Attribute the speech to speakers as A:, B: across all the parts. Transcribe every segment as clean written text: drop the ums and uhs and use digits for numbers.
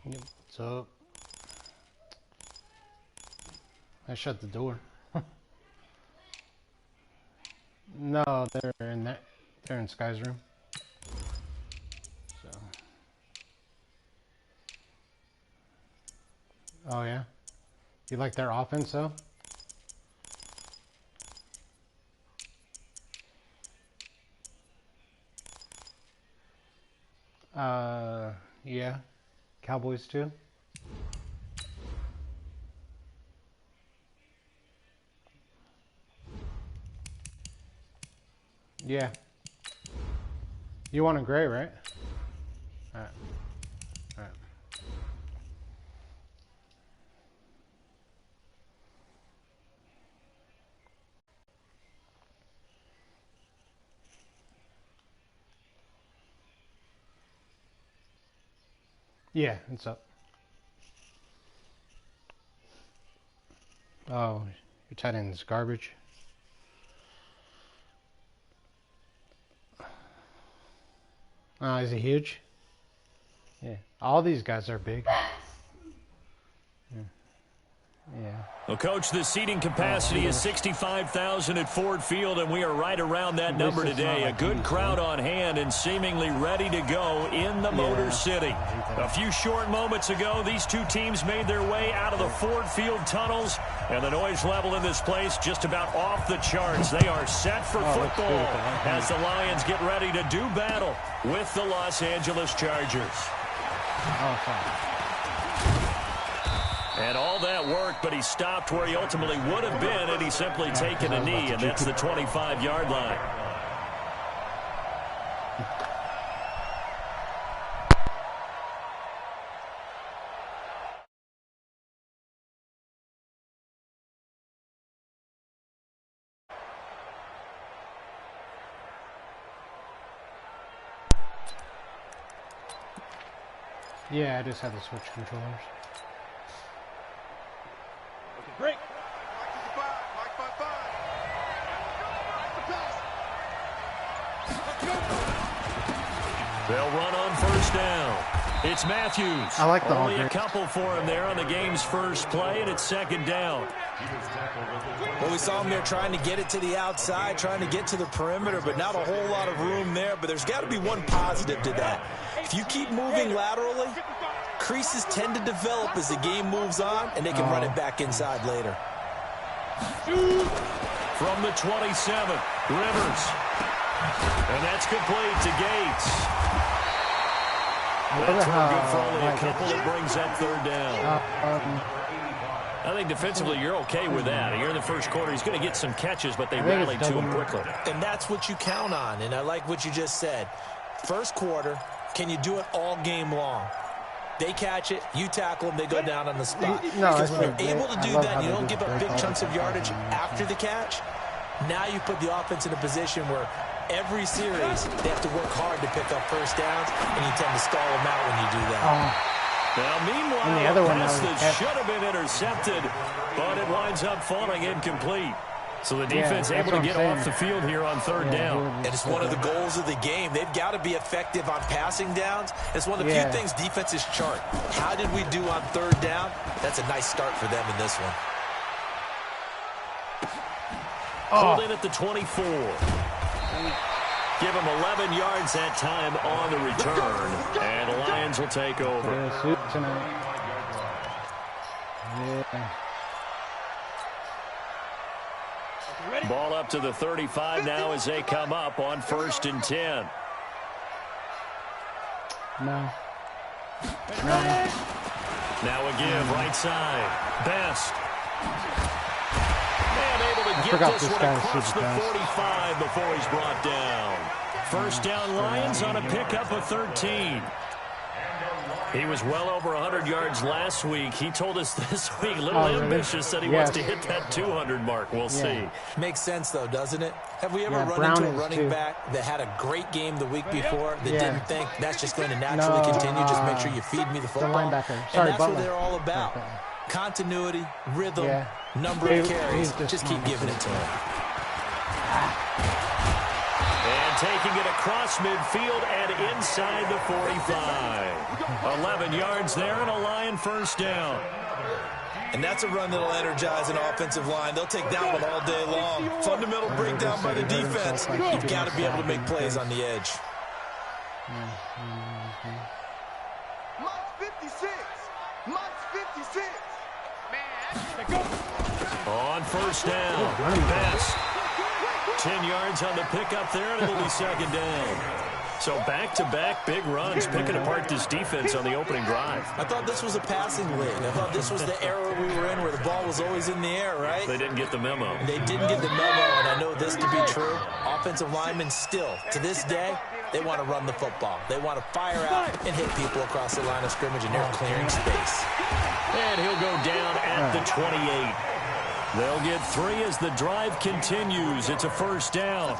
A: What's up? I shut the door. No, they're in that. They're in Sky's room. So. Oh yeah. You like their offense though? Yeah. Cowboys too. Yeah. You want a gray, right? Alright. Alright. Yeah, it's up. Oh, your tight end is garbage. Is he huge? Yeah. All these guys are big. Yeah.
B: Well, Coach, the seating capacity is 65,000 at Ford Field, and we are right around that number today. A good crowd on hand and seemingly ready to go in the Motor City. A few short moments ago, these two teams made their way out of the Ford Field tunnels, and the noise level in this place just about off the charts. They are set for football as the Lions get ready to do battle with the Los Angeles Chargers. And all that worked, but he stopped where he ultimately would have been had he simply taken a knee, and that's the 25-yard line.
A: Yeah, I just had to switch controllers.
C: Break.
B: They'll run on first down. It's Matthews.
A: I like the
B: only a couple for him there on the game's first play, and it's second down.
D: Well, we saw him there trying to get it to the outside, trying to get to the perimeter, but not a whole lot of room there. But there's got to be one positive to that. If you keep moving laterally, creases tend to develop as the game moves on, and they can run it back inside later.
B: From the 27, Rivers. And that's complete to Gates. That's good for only a couple that brings that third down. I think defensively you're okay with that. Here in the first quarter, he's going to get some catches, but they rallied to him quickly.
D: And that's what you count on, and I like what you just said. First quarter, can you do it all game long? They catch it, you tackle them, they go down on the spot. Because when you're able to do that and you don't give up big chunks of yardage after the catch, now you put the offense in a position where every series they have to work hard to pick up first downs, and you tend to stall them out when you do that.
B: Now, meanwhile, a pass that should have been intercepted, but it winds up falling incomplete. So the defense able to get off the field here on third down.
D: And it's one of the goals of the game. They've got to be effective on passing downs. It's one of the few things defenses chart. How did we do on third down? That's a nice start for them in this one.
B: Pulled in at the 24. Give him 11 yards that time on the return. And the Lions will take over. Ball up to the 35 now as they come up on 1st and 10.
A: No.
B: Now a give, right side. Best. And able to get this one across the 45 before he's brought down. First down Lions on a pickup of 13. He was well over 100 yards last week. He told us this week, a little ambitious, that he wants to hit that 200 mark. We'll see.
D: Makes sense, though, doesn't it? Have we ever run into a running back that had a great game the week before that didn't think that's just going to naturally continue? Just make sure you feed me the football. And that's what they're all about. Continuity, rhythm, number of carries. Just keep giving it to him.
B: And taking it across midfield and inside the 45. 11 yards there and a Lion first down.
D: And that's a run that'll energize an offensive line. They'll take that one all day long. Fundamental breakdown by the defense. You've got to be able to make plays on the edge.
C: March 56. March 56.
B: On first down. Pass. 10 yards on the pickup there, and it'll be second down. So back-to-back big runs, picking apart this defense on the opening drive.
D: I thought this was a passing league. I thought this was the era we were in where the ball was always in the air, right?
B: They didn't get the memo.
D: They didn't get the memo, and I know this to be true. Offensive linemen still, to this day, they want to run the football. They want to fire out and hit people across the line of scrimmage, and they're clearing space.
B: And he'll go down at the 28. They'll get 3 as the drive continues. It's a first down.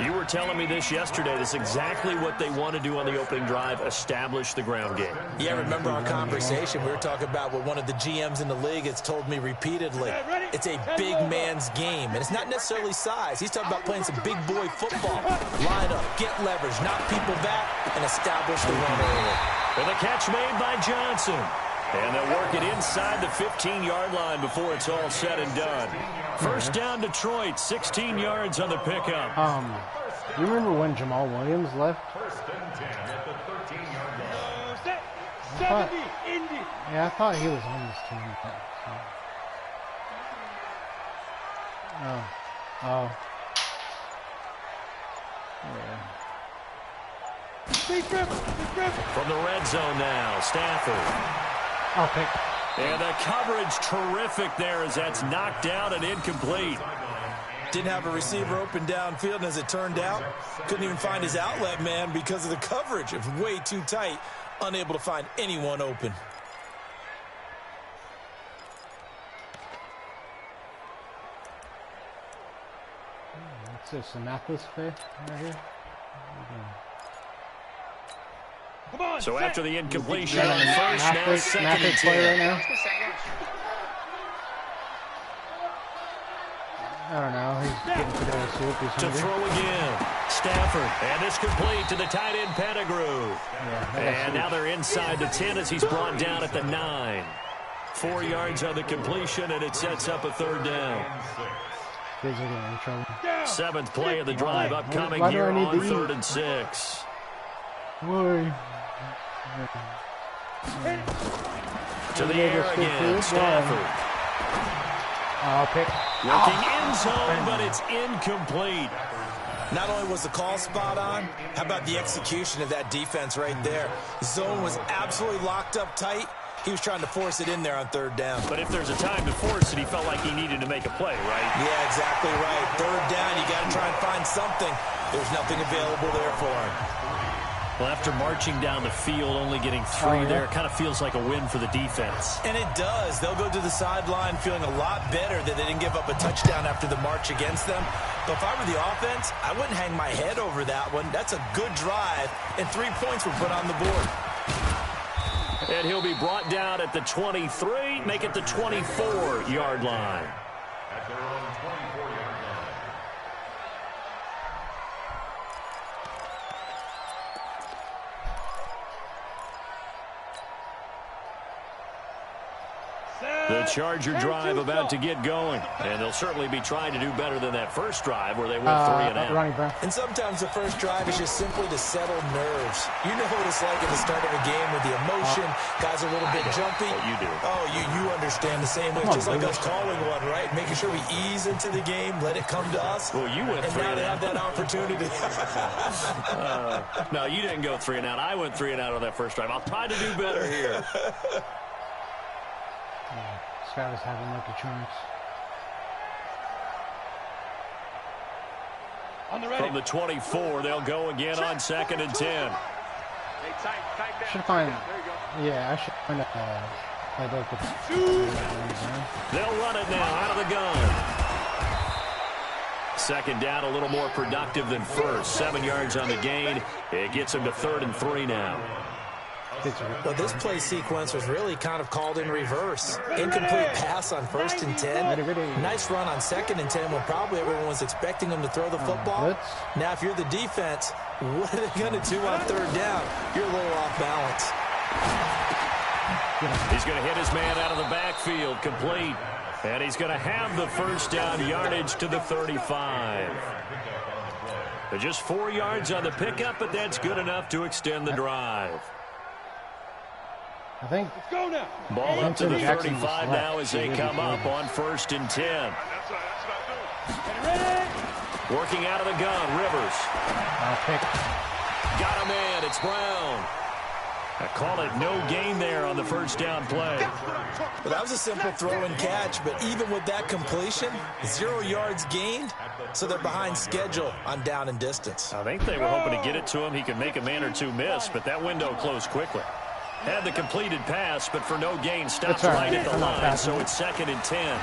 B: You were telling me this yesterday. That's exactly what they want to do on the opening drive, establish the ground game.
D: Yeah, remember our conversation. We were talking about what one of the GMs in the league has told me repeatedly. It's a big man's game, and it's not necessarily size. He's talking about playing some big boy football. Line up, get leverage, knock people back, and establish the run early.
B: And the catch made by Johnson. And they'll work it inside the 15-yard line before it's all said and done. First down, Detroit, 16 yards on the pickup.
A: You remember when Jamal Williams left? I thought he was on this team.
B: Yeah. From the red zone now, Stafford.
A: I'll pick.
B: And the coverage terrific there as that's knocked out and incomplete.
D: Didn't have a receiver open downfield, and as it turned out, couldn't even find his outlet man because of the coverage. It was way too tight, unable to find anyone open.
A: What's this, a necklace fit right here?
B: So after the incompletion on the first, now second and 10.
A: Right now? I don't know. He's getting potato soup. He's
B: to
A: hungry.
B: throw again. Stafford. And it's complete to the tight end Pettigrew. And now they're inside the 10 as he's brought down at the 9. 4 yards on the completion, and it sets up a third down.
A: Kids are getting in trouble.
B: 7th play of the drive upcoming here on 3rd and 6.
A: Why?
B: To the air again, Stafford.
A: I'll pick.
B: Looking end zone, but it's incomplete.
D: Not only was the call spot on, how about the execution of that defense right there? Zone was absolutely locked up tight. He was trying to force it in there on 3rd down.
B: But if there's a time to force it, he felt like he needed to make a play, right?
D: Yeah, exactly right. 3rd down, you got to try and find something. There's nothing available there for him.
B: Well, after marching down the field, only getting 3 there, it kind of feels like a win for the defense.
D: And it does. They'll go to the sideline feeling a lot better that they didn't give up a touchdown after the march against them. But if I were the offense, I wouldn't hang my head over that one. That's a good drive, and 3 points were put on the board.
B: And he'll be brought down at the 23, make it the 24-yard line.
C: At their own 24-yard line.
B: The Charger drive about to get going. And they'll certainly be trying to do better than that first drive where they went 3 and out.
D: And sometimes the first drive is just simply to settle nerves. You know what it's like at the start of a game with the emotion. Guys are a little bit jumpy.
B: Well, you do.
D: Oh, you understand the same way. Just like us calling one, right? Making sure we ease into the game, let it come to us.
B: Well, you went 3 and out.
D: And now they have that opportunity.
B: No, you didn't go 3 and out. I went 3 and out on that first drive. I'll try to do better here.
A: Scott is having lucky charms.
B: From the 24, they'll go again on 2nd and 10.
A: Should find. Yeah, I should find
B: They'll run it now out of the gun. 2nd down, a little more productive than first. 7 yards on the gain. It gets him to 3rd and 3 now.
D: Well, this play sequence was really kind of called in reverse. Incomplete pass on 1st and 10. Nice run on 2nd and 10 when probably everyone was expecting them to throw the football. Now, if you're the defense, what are they going to do on 3rd down? You're a little off balance.
B: He's going to hit his man out of the backfield, complete. And he's going to have the 1st down yardage to the 35. Just 4 yards on the pickup, but that's good enough to extend the drive.
A: I think.
C: Let's go now.
B: Ball up to the 35 now as they come up on 1st and 10. Working out of the gun, Rivers. Got a man, it's Brown. I call it no gain there on the 1st down play.
D: Well, that was a simple throw and catch, but even with that completion, 0 yards gained, so they're behind schedule on down and distance.
B: I think they were hoping to get it to him. He could make a man or two miss, but that window closed quickly. Had the completed pass, but for no gain, stopped right at the line, so it's 2nd and 10.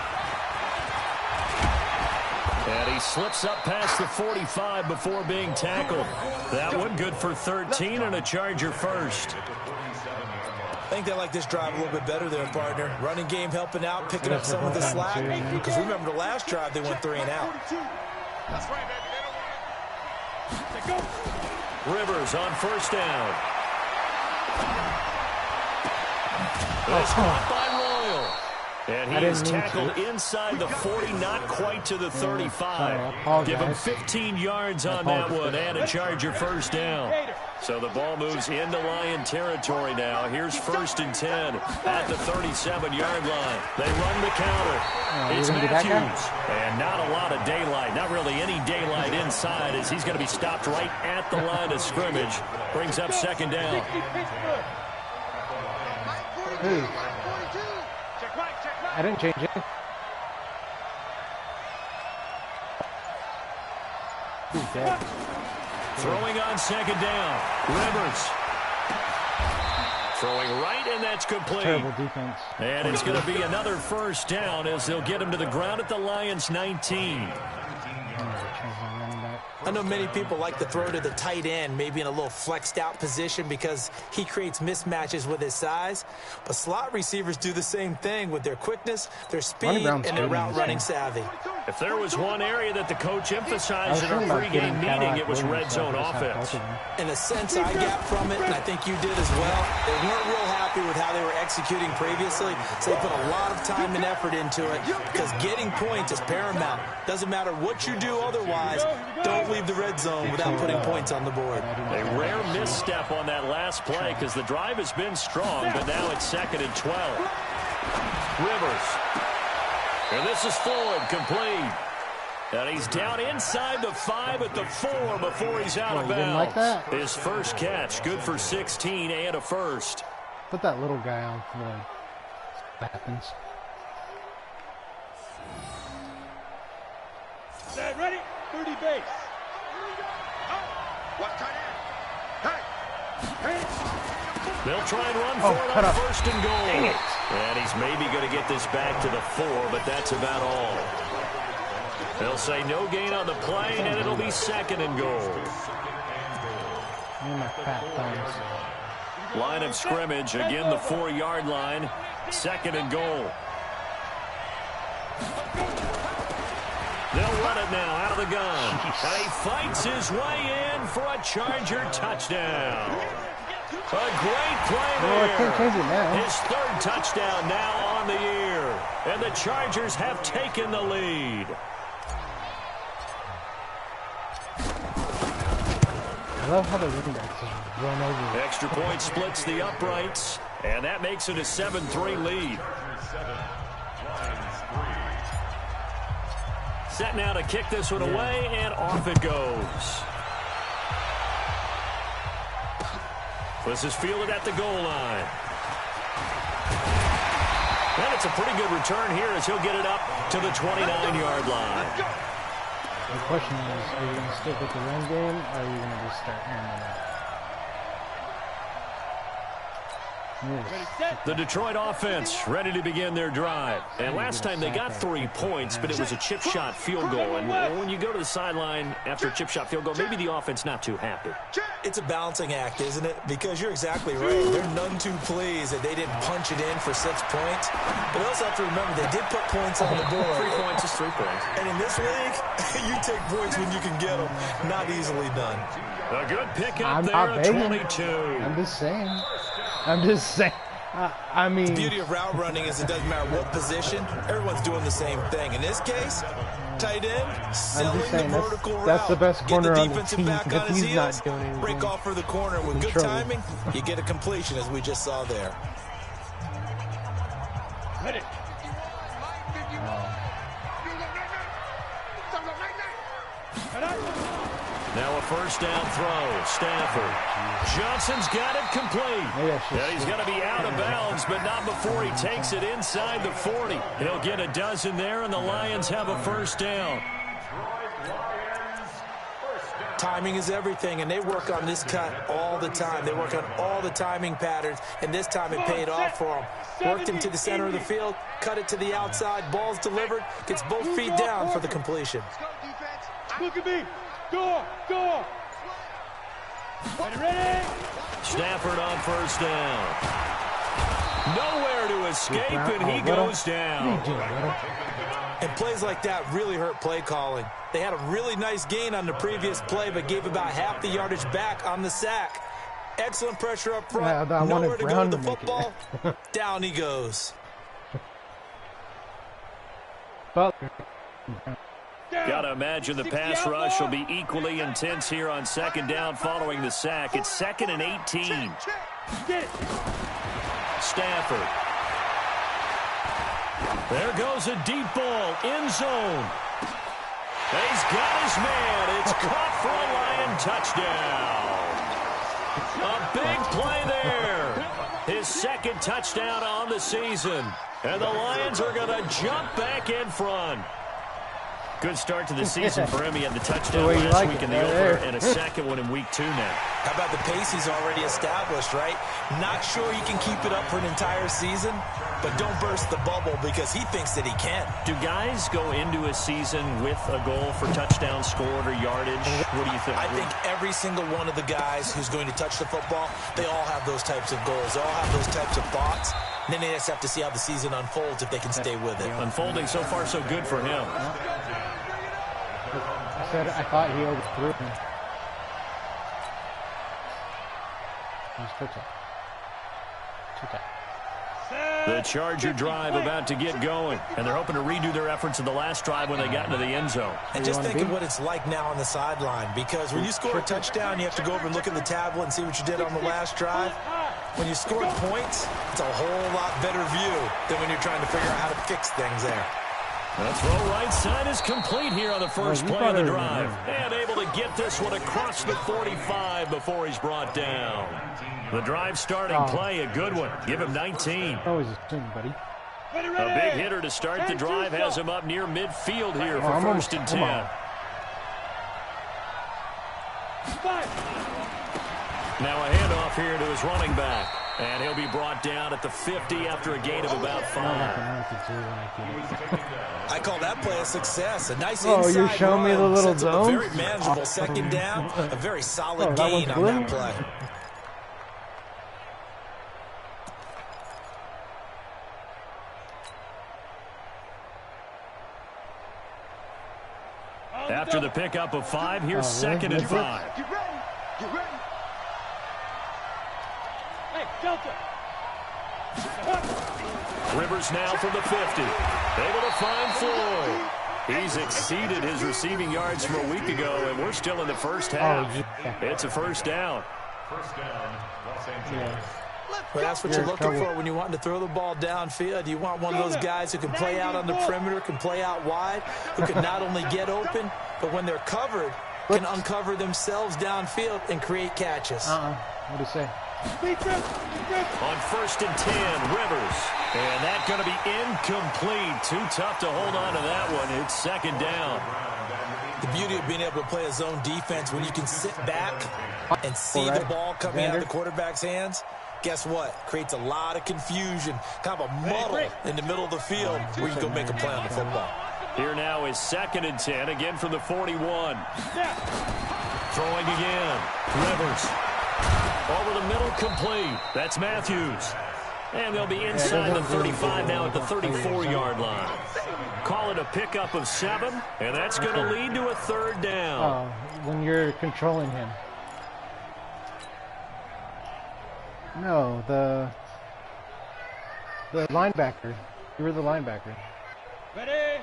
B: And he slips up past the 45 before being tackled. That one good for 13 and a Charger 1st.
D: I think they like this drive a little bit better there, partner. Running game helping out, picking up some of the slack. Because remember the last drive, they went 3 and out.
B: Rivers on 1st down. That's caught by Royal. And he is tackled inside the 40, not quite to the 35. Give him 15 yards on that one and a Charger 1st down. So the ball moves into Lion territory now. Here's 1st and 10 at the 37-yard line. They run the counter. It's Matthews. And not a lot of daylight, not really any daylight inside as he's going to be stopped right at the line of scrimmage. Brings up 2nd down.
A: I didn't change it. He's dead.
B: Throwing on 2nd down. Rivers. Throwing right, and that's complete.
A: Terrible defense.
B: And it's going to be another 1st down as they'll get him to the ground at the Lions' 19.
D: I know many people like to throw to the tight end, maybe in a little flexed out position because he creates mismatches with his size. But slot receivers do the same thing with their quickness, their speed, and their route running savvy.
B: If there was one area that the coach emphasized in our pregame meeting, it was red zone offense.
D: In a sense, I got from it, and I think you did as well. They weren't real happy with how they were executing previously, so they put a lot of time and effort into it because getting points is paramount. Doesn't matter what you do otherwise, don't leave the red zone without putting points on the board.
B: A rare misstep on that last play because the drive has been strong, but now it's 2nd and 12. Rivers. And this is Floyd, complete. And he's down inside the 5 at the 4 before he's out of bounds.
A: Like
B: his 1st catch, good for 16 and a 1st.
A: Put that little guy on Floyd. What happens?
C: Set, ready? 30 base. What tight end? Hey!
B: They'll try and run for it on 1st and goal. And he's maybe going to get this back to the 4, but that's about all. They'll say no gain on the play, and it'll be 2nd and goal. Line of scrimmage, again the 4-yard line. 2nd and goal. They'll run it now out of the gun. And he fights his way in for a Charger touchdown. A great play there. His 3rd touchdown now on the year. And the Chargers have taken the lead.
A: I love how the running backs just run over.
B: Extra point splits the uprights. And that makes it a 7-3 lead. Set now to kick this one away, and off it goes. This is fielded at the goal line. And it's a pretty good return here as he'll get it up to the 29-yard line.
A: The question is, are you going to stick with the run game, or are you going to just start hammering it?
B: The Detroit offense ready to begin their drive. And last time they got 3 points, but it was a chip shot field goal. And when you go to the sideline after a chip shot field goal, maybe the offense not too happy.
D: It's a balancing act, isn't it? Because you're exactly right. They're none too pleased that they didn't punch it in for 6 points. But you also have to remember they did put points on the board.
B: 3 points is 3 points.
D: And in this league, you take points when you can get them. Not easily done.
B: A good pickup there at 22.
A: I'm just saying. I mean,
D: the beauty of route running is it doesn't matter what position, everyone's doing the same thing. In this case, tight end, selling the vertical route.
A: That's the best corner on the team
D: back on his
A: he's
D: heels,
A: not doing anything.
D: break off for the corner. With good timing, you get a completion, as we just saw there.
B: Now a first down throw. Stafford. Johnson's got it complete. Yeah, he's going to be out of bounds, but not before he takes it inside the 40. He'll get a dozen there, and the Lions have a first down.
D: Timing is everything, and they work on this cut all the time. They work on all the timing patterns, and this time it paid off for them. Worked him to the center of the field, cut it to the outside, ball's delivered, gets both feet down for the completion.
C: Look at me. Go. Ready?
B: Stafford on first down. Nowhere to escape, and he goes down.
D: And plays like that really hurt play calling. They had a really nice gain on the previous play, but gave about half the yardage back on the sack. Excellent pressure up front. Nowhere to go with the football. Down he goes.
B: Got to imagine the pass rush will be equally intense here on second down following the sack. It's 2nd and 18. Stafford. There goes a deep ball, end zone. He's got his man. It's caught for a Lion touchdown. A big play there. His 2nd touchdown on the season. And the Lions are going to jump back in front. Good start to the season for him. He had the touchdown last week in the opener and a 2nd one in week 2 now.
D: How about the pace he's already established, right? Not sure he can keep it up for an entire season, but don't burst the bubble because he thinks that he can.
B: Do guys go into a season with a goal for touchdown scored or yardage? What do you think?
D: I think every single one of the guys who's going to touch the football, they all have those types of goals. They all have those types of thoughts. And then they just have to see how the season unfolds if they can stay with it.
B: Unfolding so far so good for him.
A: I thought he overthrew him.
B: The Charger drive about to get going, and they're hoping to redo their efforts in the last drive when they got into the end zone.
D: And just think of what it's like now on the sideline, because when you score a touchdown, you have to go over and look at the tablet and see what you did on the last drive. When you score points, it's a whole lot better view than when you're trying to figure out how to fix things there.
B: The throw right side is complete here on the first play of the drive. And able to get this one across the 45 before he's brought down. The drive starting play, a good one. Give him 19.
A: Always a thing, buddy.
B: A big hitter to start the drive has him up near midfield here for 1st and 10. Now a handoff here to his running back. And he'll be brought down at the 50 after a gain of about 5.
D: I call that play a success. A nice inside
A: you're showing me the little
D: zone. A very manageable 2nd down. A very solid gain on that play.
B: After the pickup of 5, here's 2nd and 5.
C: Get ready. Hey, Delta.
B: Rivers now from the 50. Able to find Floyd. He's exceeded his receiving yards from a week ago, and we're still in the first half. It's a first down.
D: Well, that's what you're looking for when you want to throw the ball downfield. You want one of those guys who can play out on the perimeter, can play out wide, who can not only get open, but when they're covered, can uncover themselves downfield and create catches.
A: What do you say?
B: On 1st and 10, Rivers. And that's going to be incomplete. Too tough to hold on to that one. It's 2nd down.
D: The beauty of being able to play a zone defense when you can sit back and see the ball coming out of the quarterback's hands, guess what? Creates a lot of confusion, kind of a muddle in the middle of the field where you can go make a play on the football.
B: Here now is 2nd and 10, again from the 41. Throwing again. Rivers. Over the middle, complete. That's Matthews. And they'll be inside the 35 now at the 34-yard line. Call it a pickup of 7, and that's going to lead to a 3rd down.
A: When you're controlling him. No, the linebacker. You were the linebacker.
C: Ready?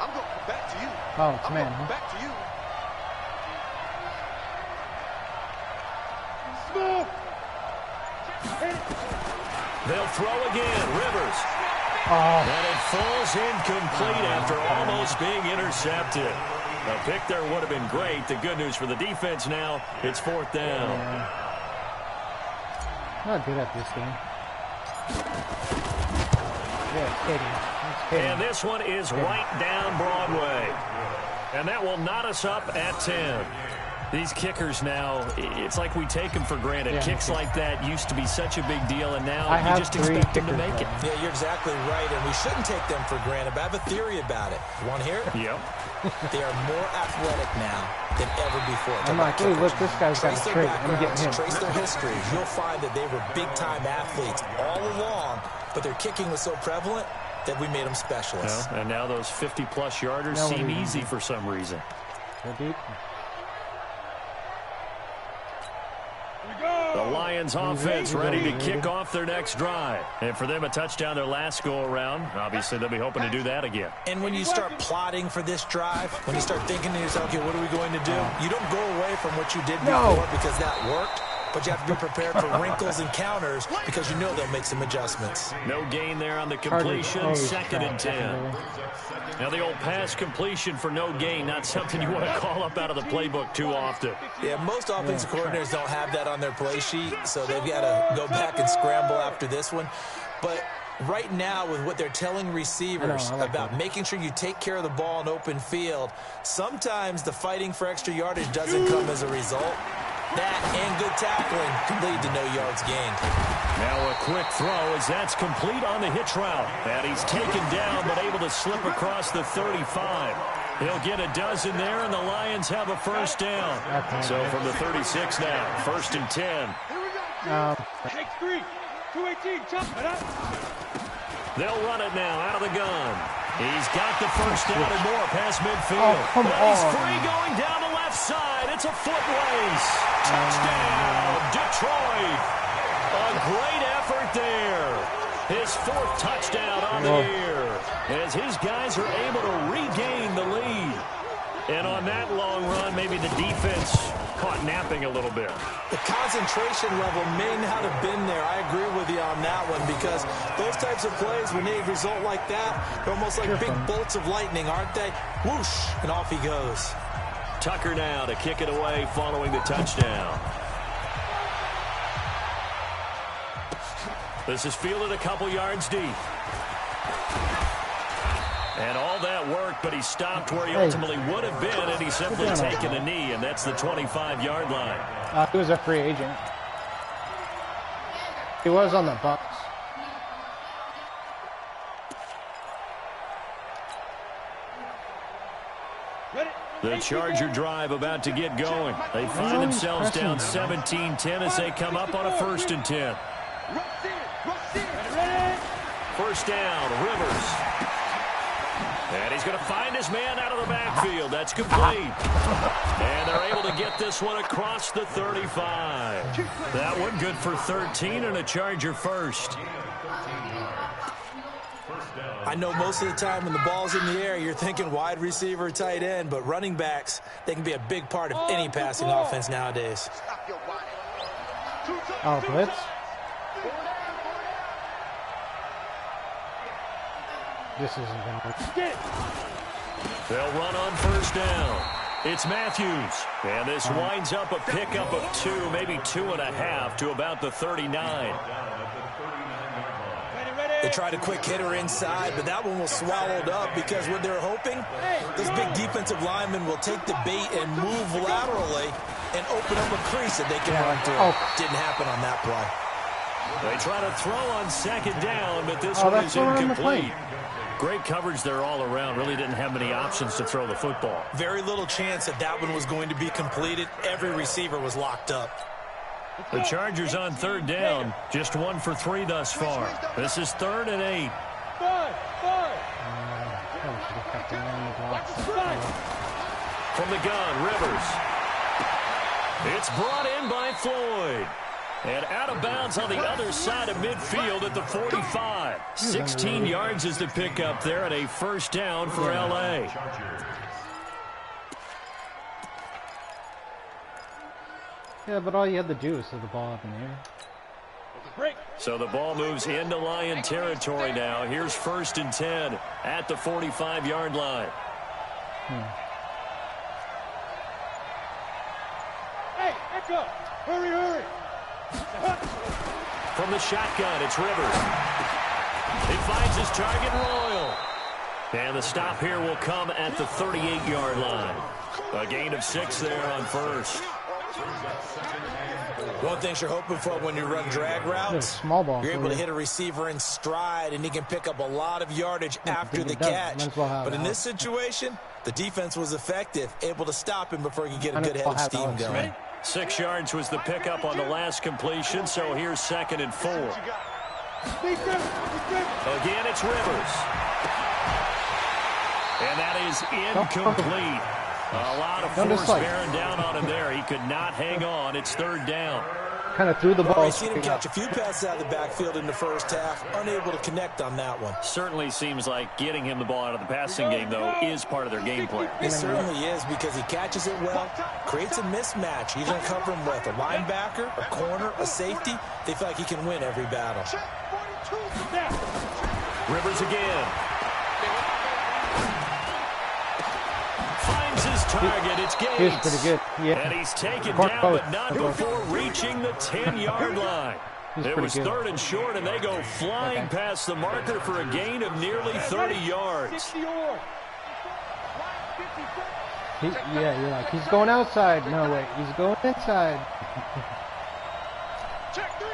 E: I'm going to come back to you.
A: Oh, it's man. Huh?
E: Back to you.
C: Smoke!
B: They'll throw again. Rivers.
A: Oh.
B: And it falls incomplete after almost being intercepted. A pick there would have been great. The good news for the defense now, it's 4th down.
A: Yeah. Not good at this game. Yeah, it's kidding.
B: And this one is right down Broadway. And that will knot us up at 10. These kickers now, it's like we take them for granted.
A: Yeah.
B: Kicks like that used to be such a big deal, and now you just
A: 3
B: expect them to make it.
D: Yeah, you're exactly right, and we shouldn't take them for granted, but I have a theory about it. You want to hear it?
B: Yep.
D: They are more athletic now than ever before.
A: I'm like, hey, look, this guy's got a
D: Trace their
A: trait. I'm getting
D: backgrounds,
A: him.
D: trace their history. You'll find that they were big-time athletes all along, but their kicking was so prevalent that we made them specialists.
B: Well, and now those 50-plus yarders seem easy for some reason. The Lions offense ready to kick off their next drive. And for them, a touchdown their last go-around. Obviously, they'll be hoping to do that again.
D: And when you start plotting for this drive, when you start thinking to yourself, okay, what are we going to do? You don't go away from what you did before because that worked. But you have to be prepared for wrinkles and counters because you know they'll make some adjustments.
B: No gain there on the completion. 2nd and 10. Now the old pass completion for no gain, not something you want to call up out of the playbook too often.
D: Yeah, most offensive coordinators don't have that on their play sheet, so they've got to go back and scramble after this one. But right now, with what they're telling receivers about making sure you take care of the ball in open field, sometimes the fighting for extra yardage doesn't come as a result. That and good tackling can lead to no yards gained.
B: Now a quick throw as that's complete on the hitch route. And he's taken down but able to slip across the 35. He'll get a dozen there, and the Lions have a 1st down. So from the 36 now, 1st and 10.
C: Take 3. 218. Chop it up.
B: They'll run it now out of the gun. He's got the 1st down and more past midfield.
A: Come on.
B: He's free going down the left side. It's a foot race. Touchdown, Detroit. A great effort there. His 4th touchdown on the year as his guys are able to regain the lead. And on that long run, maybe the defense caught napping a little bit.
D: The concentration level may not have been there. I agree with you on that one because those types of plays, when they result like that, they're almost like big bolts of lightning, aren't they? Whoosh, and off he goes.
B: Tucker now to kick it away following the touchdown. This is fielded a couple yards deep. And all that worked, but he stopped where he ultimately would have been, and he's simply taken a knee, and that's the 25-yard line.
A: He was a free agent. He was on the Bucs.
B: The Charger drive about to get going. They find themselves down 17-10 as they come up on a 1st and 10. 1st down, Rivers. And he's going to find his man out of the backfield. That's complete. And they're able to get this one across the 35. That one good for 13 and a Charger 1st.
D: I know most of the time when the ball's in the air, you're thinking wide receiver, tight end, but running backs, they can be a big part of any passing offense nowadays.
A: Oh, blitz? This isn't going to work.
B: They'll run on 1st down. It's Matthews. And this winds up a pickup of 2, maybe 2.5 to about the 39.
D: They tried a quick hitter inside, but that one was swallowed up because what they're hoping, those big defensive linemen will take the bait and move laterally and open up a crease that they can run through. Didn't happen on that play.
B: They try to throw on second down, but this one is incomplete. Great coverage there all around. Really didn't have many options to throw the football.
D: Very little chance that that one was going to be completed. Every receiver was locked up.
B: The Chargers on third down. Just 1 for 3 thus far. This is 3rd and 8. From the gun, Rivers. It's brought in by Floyd. And out of bounds on the other side of midfield at the 45. 16 yards is the pickup there and a first down for L.A.
A: Yeah, but all you had to do was throw the ball up in the air.
B: So the ball moves into Lion territory now. Here's 1st and 10 at the 45-yard line.
C: Hey, echo! Hurry, hurry!
B: From the shotgun, it's Rivers. He finds his target, Royal. And the stop here will come at the 38-yard line. A gain of 6 there on first.
D: One thing you're hoping for when you run drag routes,
A: small ball,
D: you're able to hit a receiver in stride, and he can pick up a lot of yardage after the catch. But in this situation, the defense was effective, able to stop him before he could get a good head of steam going.
B: 6 yards was the pickup on the last completion, so here's 2nd and 4. Again, it's Rivers. And that is incomplete. A lot of force bearing down on him there. He could not hang on. It's 3rd down.
A: Kind of threw the ball.
D: We've seen him catch a few passes out of the backfield in the first half, unable to connect on that one.
B: Certainly seems like getting him the ball out of the passing game, though, is part of their game plan.
D: It certainly is, because he catches it well, creates a mismatch. You're going to cover him with a linebacker, a corner, a safety. They feel like he can win every battle.
B: Rivers again. Finds his target. It's Gates.
A: He's pretty good. Yeah.
B: And he's taken down, but not before reaching the 10-yard line. It was 3rd and short, and they go flying past the marker for a gain of nearly 30 yards.
A: You're like, he's going outside. No, wait, he's going inside.
C: Check 3,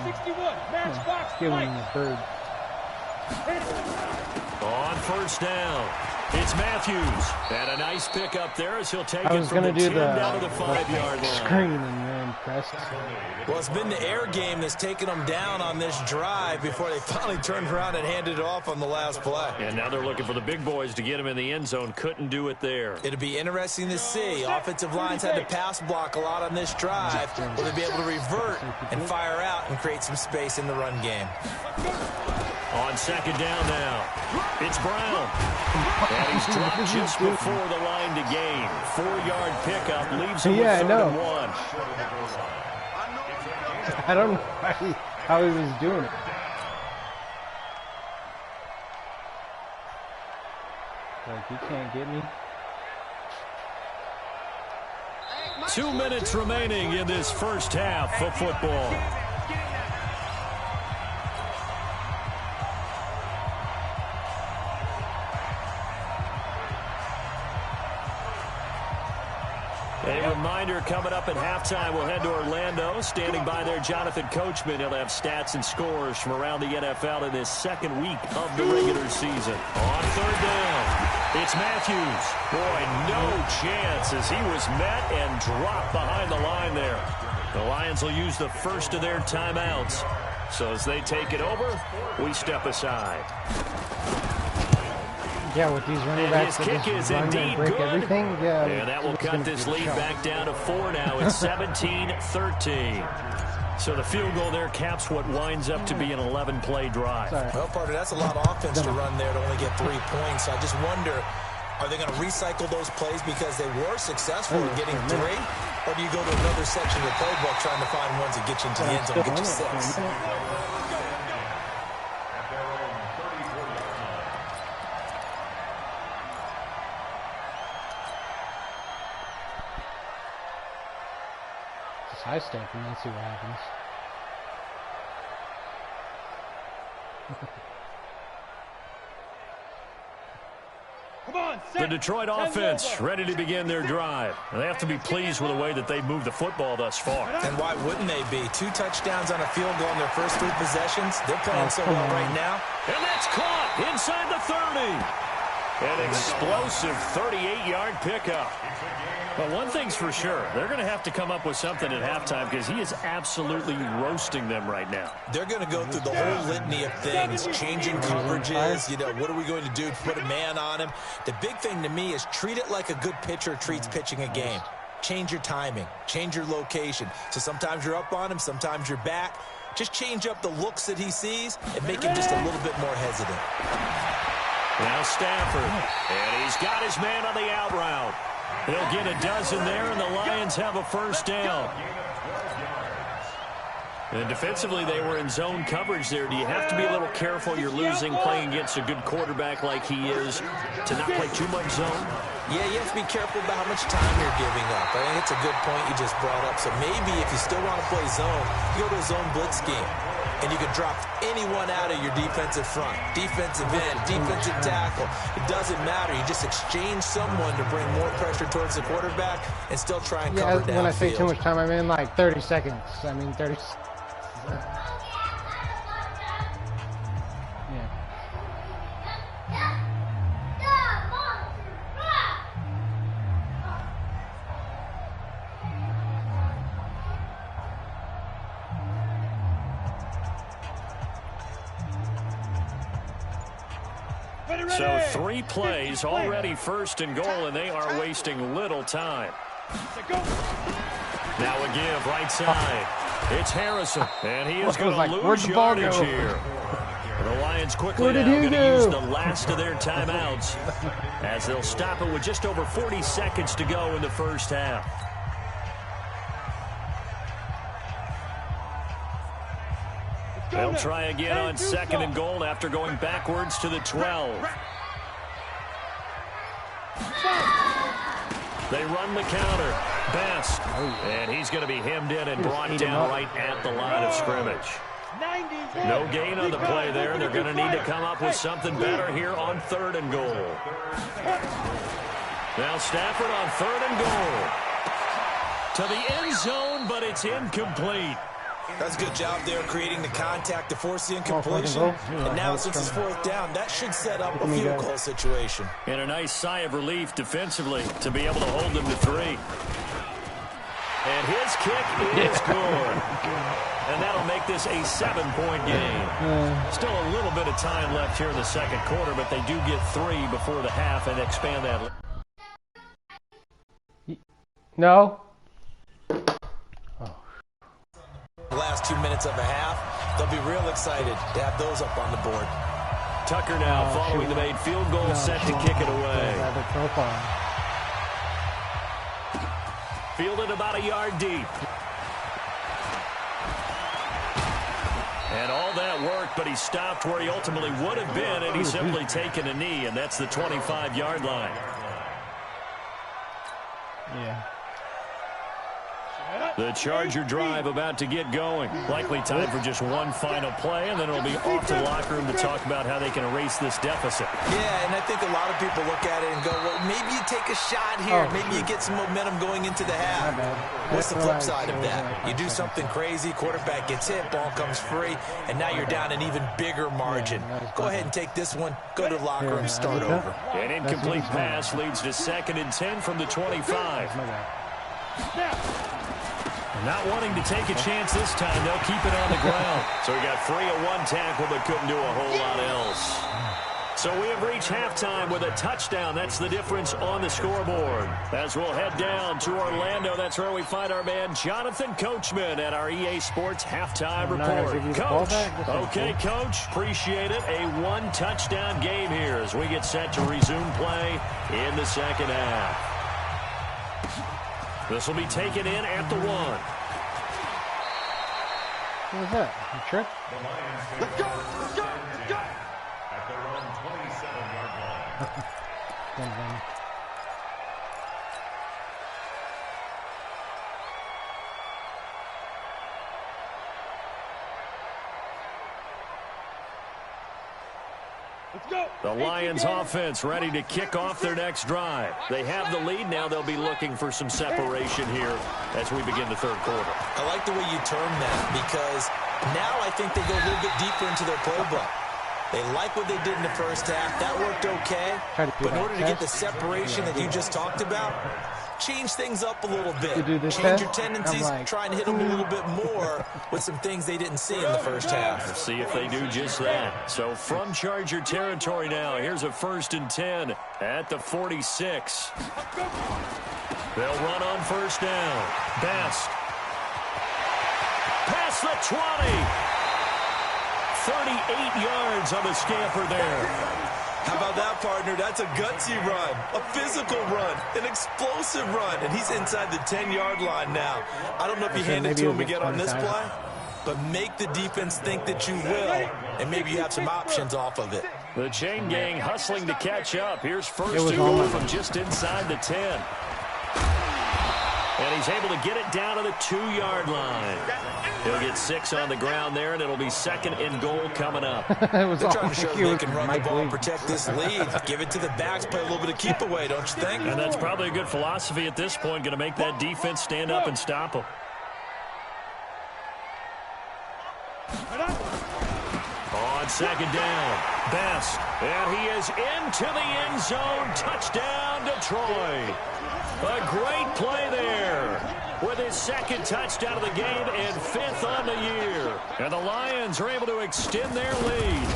C: 61, match box.
A: Give him the bird.
B: On 1st down, it's Matthews. And a nice pickup there as he'll take it from the 10 down to the 5-yard line.
A: Screen and you're impressed.
D: Well, it's been the air game that's taken them down on this drive before they finally turned around and handed it off on the last play.
B: And now they're looking for the big boys to get him in the end zone. Couldn't do it there.
D: It'll be interesting to see. Offensive lines had to pass block a lot on this drive. Will they be able to revert and fire out and create some space in the run game?
B: On 2nd down now, it's Brown. And he's dropped just before the line to gain. 4-yard pickup leaves him with 3rd and 1.
A: I don't know how he was doing it. Like, you can't get me.
B: 2 minutes remaining in this first half of football. A reminder, coming up at halftime, we'll head to Orlando. Standing by there, Jonathan Coachman. He'll have stats and scores from around the NFL in this 2nd week of the regular season. On 3rd down, it's Matthews. Boy, no chance as he was met and dropped behind the line there. The Lions will use the first of their timeouts. So as they take it over, we step aside.
A: Yeah, with these running backs that just run and break everything,
B: and that will cut this lead back down to 4 now. It's 17-13. So the field goal there caps what winds up to be an 11-play drive.
D: Well, partner, that's a lot of offense to run there to only get 3 points. I just wonder, are they going to recycle those plays because they were successful in getting 3? Or do you go to another section of the playbook trying to find ones that get you into the end zone and get you 6?
A: High step and let's see what happens.
C: Come on,
B: The Detroit offense ready to begin their drive. And they have to be pleased with the way that they've moved the football thus far.
D: And why wouldn't they be? 2 touchdowns on a field goal in their first 3 possessions. They're playing so well right now.
B: And that's caught inside the 30. An explosive 38-yard pickup. But one thing's for sure, they're going to have to come up with something at halftime because he is absolutely roasting them right now.
D: They're going to go through the whole litany of things, changing coverages. You know, what are we going to do to put a man on him? The big thing to me is treat it like a good pitcher treats pitching a game. Change your timing, change your location. So sometimes you're up on him, sometimes you're back. Just change up the looks that he sees and make him just a little bit more hesitant.
B: Now Stafford, and he's got his man on the out route. He'll get a dozen there, and the Lions have a first down. And defensively, they were in zone coverage there. Do you have to be a little careful? You're losing playing against a good quarterback like he is to not play too much zone?
D: Yeah, you have to be careful about how much time you're giving up. I think it's a good point you just brought up. So maybe if you still want to play zone, you go to a zone blitz scheme. And you can drop anyone out of your defensive front, defensive end, defensive tackle. It doesn't matter. You just exchange someone to bring more pressure towards the quarterback and still try and cover downfield.
A: When I say too much time, I mean like 30 seconds. I mean 30 seconds.
B: So 3 plays, already first and goal, and they are wasting little time. Now a give right side. It's Harrison, and he is going to lose yardage here. The Lions quickly now going to use the last of their timeouts as they'll stop it with just over 40 seconds to go in the first half. They'll try again on second and goal after going backwards to the 12. They run the counter. Best. And he's going to be hemmed in and brought down right at the line of scrimmage. No gain on the play there. They're going to need to come up with something better here on third and goal. Now Stafford on third and goal. To the end zone, but it's incomplete.
D: That's a good job there creating the contact to force the incompletion. And now since it's 4th down, that should set up a field goal situation.
B: And a nice sigh of relief defensively to be able to hold them to 3. And his kick is good. And that'll make this a 7-point game. Still a little bit of time left here in the second quarter, but they do get 3 before the half and expand that.
A: No.
D: The last 2 minutes of a half, they'll be real excited to have those up on the board.
B: Tucker now following the made field goal, set to kick it away. Fielded about a yard deep. And all that work, but he stopped where he ultimately would have been, and he's simply taken a knee, and that's the 25-yard line.
A: Yeah.
B: The Charger drive about to get going. Likely time for just one final play, and then it'll be off to the locker room to talk about how they can erase this deficit.
D: Yeah, and I think a lot of people look at it and go, well, maybe you take a shot here. Maybe you get some momentum going into the half. What's the flip side of that? You do something crazy, quarterback gets hit, ball comes free, and now you're down an even bigger margin. Go ahead and take this one, go to the locker room, start over.
B: An incomplete pass leads to 2nd and 10 from the 25. Not wanting to take a chance this time, they'll keep it on the ground. So he got free of one tackle, but couldn't do a whole lot else. So we have reached halftime with a touchdown. That's the difference on the scoreboard. As we'll head down to Orlando, that's where we find our man Jonathan Coachman at our EA Sports Halftime Report. Coach, okay, Coach, appreciate it. A one-touchdown game here as we get set to resume play in the second half. This will be taken in at the 1.
A: What was that? A trick?
E: Let's go! Let's go! Let's go!
C: At their own 27-yard line.
B: The Lions offense ready to kick off their next drive. They have the lead. Now they'll be looking for some separation here as we begin the third quarter.
D: I like the way you term that because now I think they go a little bit deeper into their playbook. They like what they did in the first half. That worked okay. But in order to get the separation that you just talked about, change things up a little bit. Change your tendencies, try and hit them a little bit more with some things they didn't see in the first half.
B: We'll see if they do just that. So from Charger territory now, here's a 1st and 10 at the 46. They'll run on first down. Best. Past the 20. 38 yards on the scamper there.
D: How about that, partner? That's a gutsy run, a physical run, an explosive run, and he's inside the 10-yard line now. I don't know if you hand it to him again on this play, but make the defense think that you will, and maybe you have some options off of it.
B: The chain gang hustling to catch up. Here's first and goal from just inside the 10. And he's able to get it down to the 2-yard line. He'll get 6 on the ground there, and it'll be 2nd and goal coming up.
D: They're trying to show they can run the ball and protect this lead. Give it to the backs, play a little bit of keep away, don't you think?
B: And that's probably a good philosophy at this point, going to make that defense stand up and stop them. On 2nd down, Best. And he is into the end zone. Touchdown, Detroit. A great play there with his 2nd touchdown of the game and 5th on the year. And the Lions are able to extend their lead.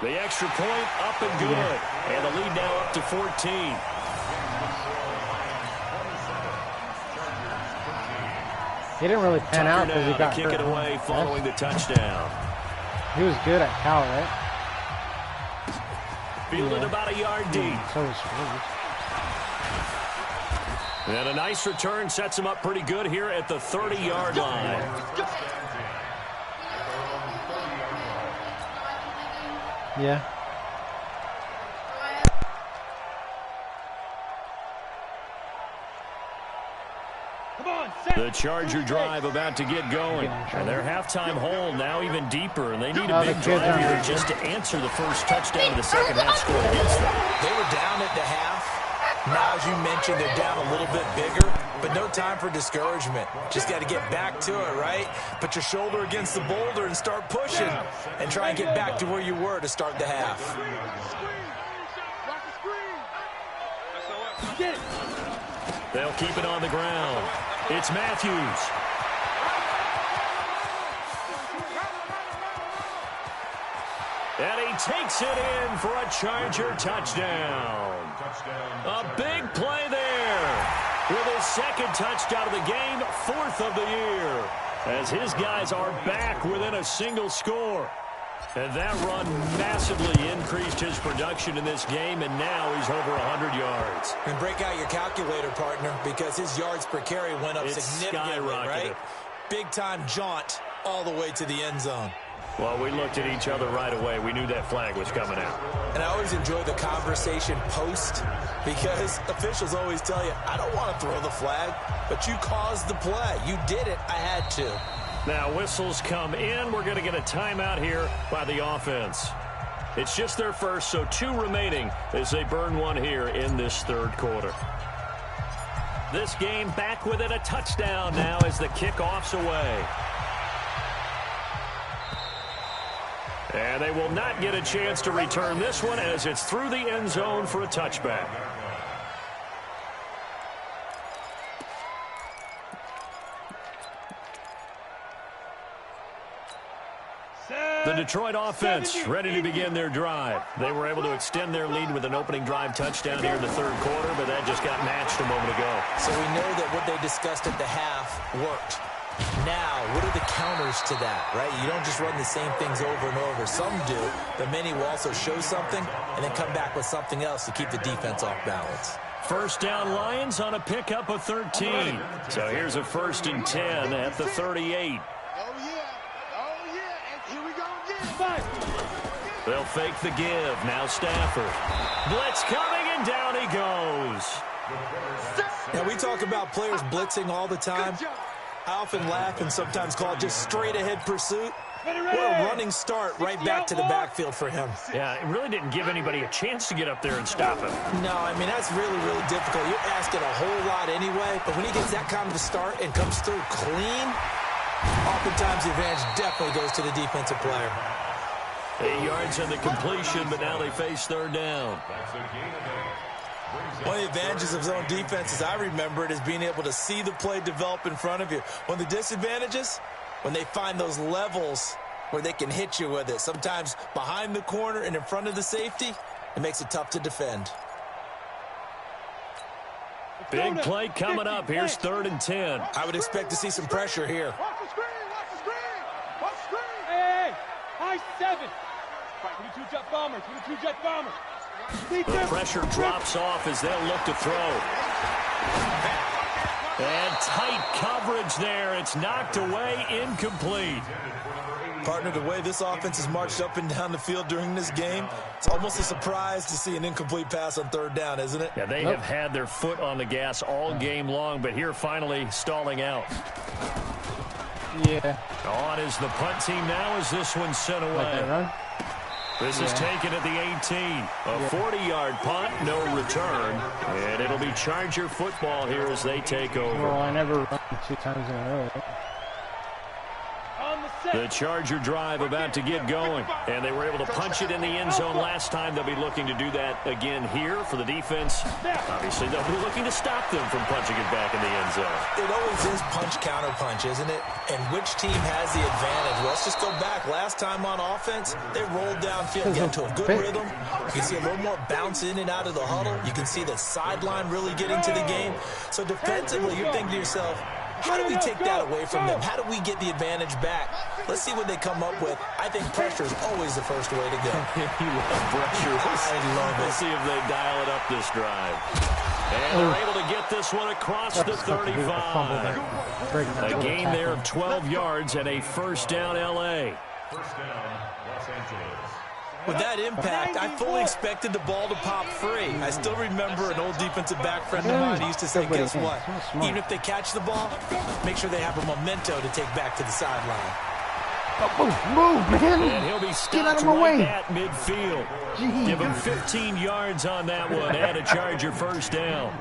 B: The extra point up and good. And the lead now up to 14.
A: He didn't really pan out because he got
B: kick it away following the touchdown.
A: He was good at Cal, right?
B: Fielded about a yard deep.
A: So was Spurs.
B: And a nice return sets him up pretty good here at the 30-yard line.
A: Yeah.
B: The Charger drive about to get going. And their halftime hole now even deeper. And they need a big drive here just to answer the first touchdown of the second half score against them.
D: They were down at the half. Now, as you mentioned, they're down a little bit bigger, but no time for discouragement. Just got to get back to it, right? Put your shoulder against the boulder and start pushing and try and get back to where you were to start the half.
B: They'll keep it on the ground. It's Matthews. And he takes it in for a Charger touchdown. A big play there with his 2nd touchdown of the game, 4th of the year, as his guys are back within a single score. And that run massively increased his production in this game, and now he's over 100 yards.
D: And break out your calculator, partner, because his yards per carry went up significantly, right? Big-time jaunt all the way to the end zone.
B: Well, we looked at each other right away. We knew that flag was coming out.
D: And I always enjoy the conversation post because officials always tell you, I don't want to throw the flag, but you caused the play. You did it. I had to.
B: Now whistles come in. We're going to get a timeout here by the offense. It's just their first, so 2 remaining as they burn one here in this third quarter. This game back within a touchdown now as the kickoff's away. And they will not get a chance to return this one as it's through the end zone for a touchback. The Detroit offense ready to begin their drive. They were able to extend their lead with an opening drive touchdown here in the third quarter, but that just got matched a moment ago.
D: So we know that what they discussed at the half worked. Now, what are the counters to that, right? You don't just run the same things over and over. Some do, but many will also show something and then come back with something else to keep the defense off balance.
B: First down Lions on a pickup of 13. So here's a 1st and 10 at the 38. They'll fake the give. Now Stafford. Blitz coming, and down he goes.
D: Now, we talk about players blitzing all the time. I often laugh and sometimes call it just straight-ahead pursuit. What a running start right back to the backfield for him.
B: Yeah, it really didn't give anybody a chance to get up there and stop him.
D: No, I mean, that's really, really difficult. You're asking a whole lot anyway, but when he gets that kind of a start and comes through clean, oftentimes the advantage definitely goes to the defensive player.
B: 8 yards on the completion, but now they face third down.
D: One of the advantages of zone defense, as I remember it, is being able to see the play develop in front of you. One of the disadvantages, when they find those levels where they can hit you with it, sometimes behind the corner and in front of the safety, it makes it tough to defend.
B: Big play coming up. Here's 3rd and 10.
D: I would expect to see some pressure here.
E: Watch the screen, watch the screen, watch the screen.
C: Hey, high 7. 22 jet bombers, 22 jet bombers.
B: The pressure drops off as they'll look to throw. And tight coverage there. It's knocked away, incomplete.
D: Partner, the way this offense has marched up and down the field during this game, it's almost a surprise to see an incomplete pass on 3rd down, isn't it?
B: Yeah, they have had their foot on the gas all game long, but here finally stalling out.
A: Yeah.
B: On is the punt team now as this one's sent away. This is taken at the 18. A 40-yard punt, no return. And it'll be Charger football here as they take over.
A: Well, I never run 2 times in a row.
B: The Charger drive about to get going. And they were able to punch it in the end zone last time. They'll be looking to do that again here for the defense. Obviously, they'll be looking to stop them from punching it back in the end zone.
D: It always is punch-counter-punch, isn't it? And which team has the advantage? Well, let's just go back. Last time on offense, they rolled downfield, get into a good rhythm. You can see a little more bounce in and out of the huddle. You can see the sideline really getting to the game. So defensively, you're thinking to yourself, how do we take that away from them? How do we get the advantage back? Let's see what they come up with. I think pressure is always the first way to go.
B: You love pressure.
D: I love it.
B: We'll see if they dial it up this drive. And they're able to get this one across the 35. A gain there of 12 yards and a first down L.A.
E: First down, Los Angeles.
D: With that impact, I fully expected the ball to pop free. I still remember an old defensive back friend of mine who used to say, guess what? Even if they catch the ball, make sure they have a memento to take back to the sideline.
A: Move, man.
B: And he'll be stopped right at midfield. Give him 15 yards on that one and a Charger first down.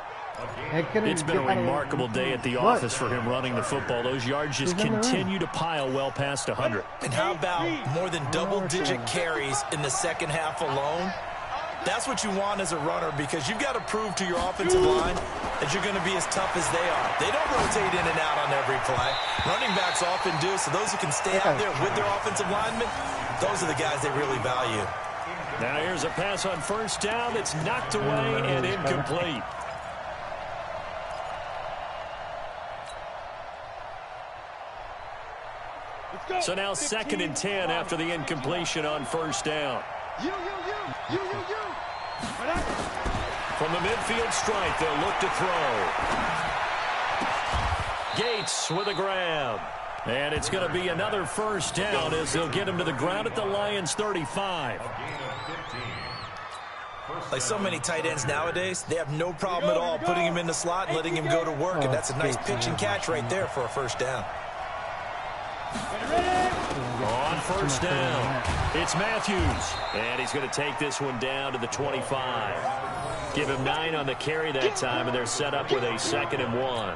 B: It's been a remarkable day at the office for him running the football. Those yards just continue to pile well past 100.
D: And how about more than double-digit carries in the second half alone? That's what you want as a runner, because you've got to prove to your offensive line that you're going to be as tough as they are. They don't rotate in and out on every play. Running backs often do, so those who can stay out there with their offensive linemen, those are the guys they really value.
B: Now here's a pass on first down that's knocked away and incomplete. So now 2nd and 10 after the incompletion on first down. From the midfield stripe, they'll look to throw. Gates with a grab. And it's going to be another first down as they'll get him to the ground at the Lions' 35.
D: Like so many tight ends nowadays, they have no problem at all putting him in the slot and letting him go to work. And that's a nice pitch and catch right there for a first down.
B: On first down, it's Matthews. And he's going to take this one down to the 25. Give him 9 on the carry that time, and they're set up with a 2nd and 1.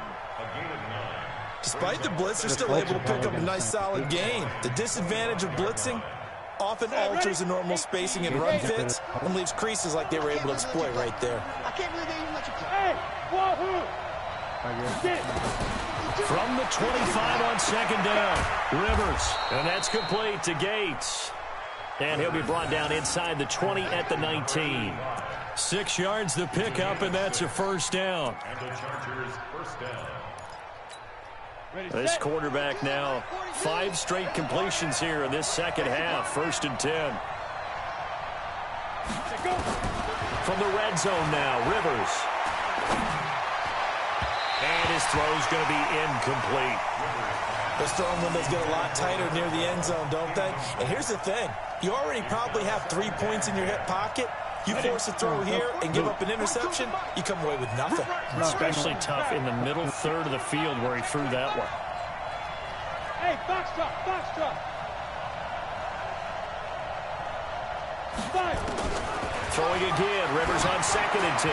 D: Despite the blitz, they're still able to pick up a nice solid gain. The disadvantage of blitzing often alters the normal spacing and run fits and leaves creases like they were able to exploit right there.
E: I can't believe they even let you play.
C: Hey, wahoo!
B: From the 25 on 2nd down, Rivers, and that's complete to Gates. And he'll be brought down inside the 20 at the 19. 6 yards the pickup, and that's a first down.
E: And the Chargers first down.
B: This quarterback now 5 straight completions here in this second half. 1st and 10. From the red zone now, Rivers. And his throw's going to be incomplete.
D: Those throwing windows get a lot tighter near the end zone, don't they? And here's the thing. You already probably have 3 points in your hip pocket. You force a throw here and give up an interception, you come away with nothing.
B: Especially tough in the middle third of the field where he threw that one.
C: Hey, box drop, box drop.
B: Throwing again. Rivers on 2nd and 10.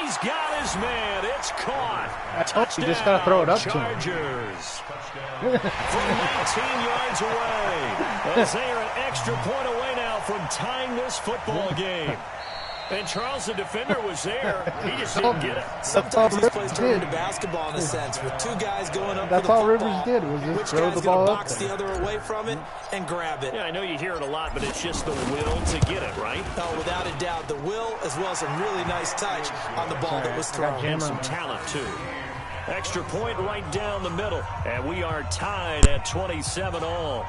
B: He's got his man. It's caught. Touchdown.
A: You just got to throw it up
B: Chargers. From 19 yards away. As they are an extra point away now from tying this football game. And Charles, the defender, was there. He just didn't get it.
D: Sometimes these plays turn into basketball in a sense, with two guys going up
A: That's
D: for the
A: all
D: football.
A: Rivers did was just
D: Which
A: throw
D: guy's
A: the ball
D: going to
A: up
D: box
A: there.
D: the other away from it and grab it?
B: Yeah, I know you hear it a lot, but it's just the will to get it, right?
D: Oh, without a doubt, the will as well as a really nice touch on the ball that was thrown.
B: And some talent, too. Extra point right down the middle. And we are tied at 27 all.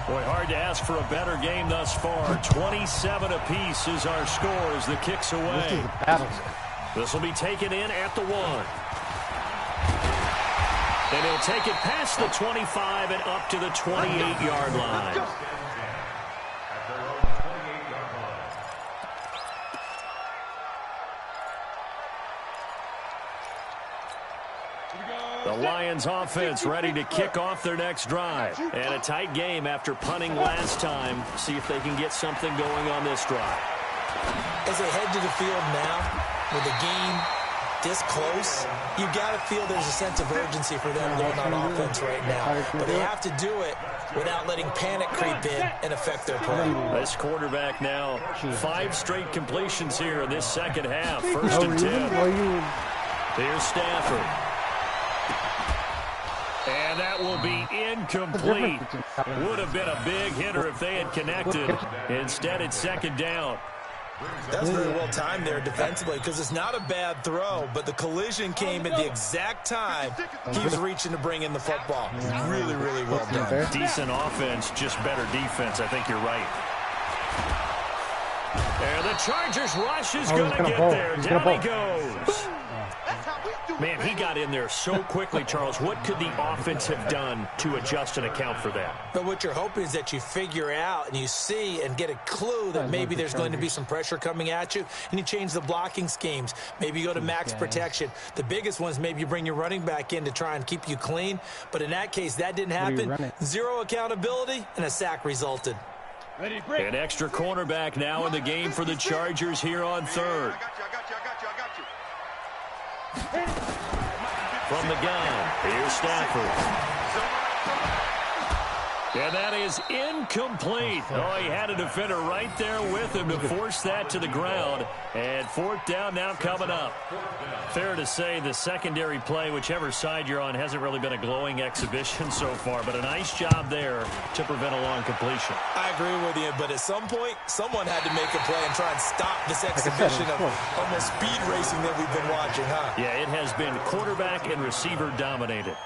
B: Boy, hard to ask for a better game thus far. 27 apiece is our score as the kick's away.
A: This is a battle.
B: This will be taken in at the 1. And he'll take it past the 25 and up to the 28-yard line. The Lions offense ready to kick off their next drive. And a tight game after punting last time. See if they can get something going on this drive.
D: As they head to the field now, with the game this close, you got to feel there's a sense of urgency for them going on offense right now. But they have to do it without letting panic creep in and affect their play.
B: This quarterback now, 5 straight completions here in this second half. 1st and 10. Here's Stafford. And that will be incomplete. Would have been a big hitter if they had connected. Instead, it's 2nd down.
D: That's very well timed there defensively, because it's not a bad throw, but the collision came at the exact time he was reaching to bring in the football. Really, really well done.
B: Decent offense, just better defense. I think you're right. And the Chargers rush is going to get there. Down he goes. Man, he got in there so quickly, Charles. What could the offense have done to adjust and account for that?
D: But what you're hoping is that you figure out and you see and get a clue that maybe there's going to be some pressure coming at you, and you change the blocking schemes. Maybe you go to max protection. The biggest one is maybe you bring your running back in to try and keep you clean. But in that case, that didn't happen. 0 accountability, and a sack resulted.
B: An extra cornerback now in the game for the Chargers here on 3rd. From the gun, here's Stafford. And that is incomplete. Oh, he had a defender right there with him to force that to the ground. And 4th down now coming up. Fair to say the secondary play, whichever side you're on, hasn't really been a glowing exhibition so far. But a nice job there to prevent a long completion.
D: I agree with you, but at some point, someone had to make a play and try and stop this exhibition of almost speed racing that we've been watching, huh?
B: Yeah, it has been quarterback and receiver dominated.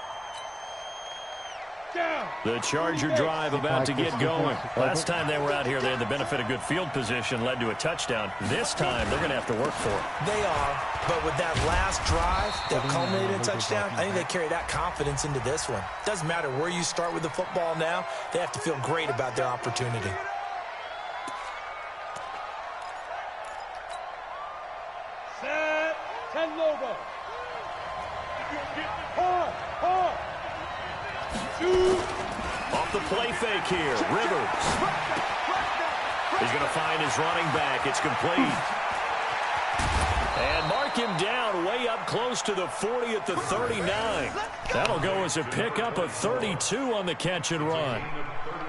B: The Charger drive about to get going. Last time they were out here, they had the benefit of good field position, led to a touchdown. This time, they're going to have to work for it.
D: They are, but with that last drive that culminated in a touchdown, I think they carry that confidence into this one. Doesn't matter where you start with the football now, they have to feel great about their opportunity.
C: Set, 10 logo. Hard, hard.
B: Off the play fake here, Rivers. He's going to find his running back. It's complete. And mark him down way up close to the 40 at the 39. That'll go as a pickup of 32 on the catch and run.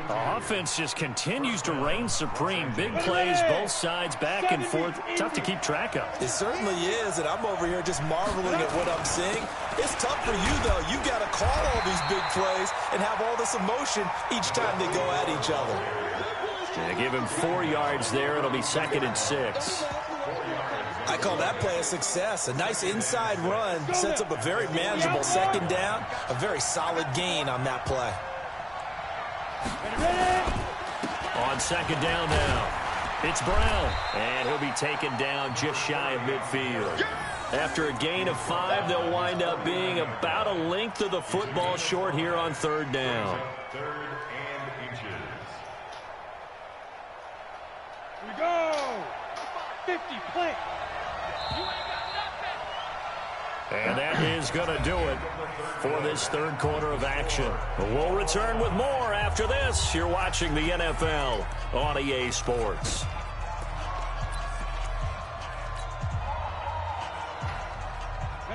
B: The offense just continues to reign supreme. Big plays, both sides, back and forth. Tough to keep track of.
D: It certainly is, and I'm over here just marveling at what I'm seeing. It's tough for you, though. You got to call all these big plays and have all this emotion each time they go at each other.
B: They give him 4 yards there. It'll be 2nd and 6.
D: I call that play a success. A nice inside run sets up a very manageable 2nd down. A very solid gain on that play.
B: On 2nd down now, it's Brown, and he'll be taken down just shy of midfield. After a gain of 5, they'll wind up being about a length of the football short here on 3rd down.
E: 3rd and inches.
C: Here we go. 50, plant. You ain't got
B: And that is going to do it for this third quarter of action. We'll return with more after this. You're watching the NFL on EA Sports.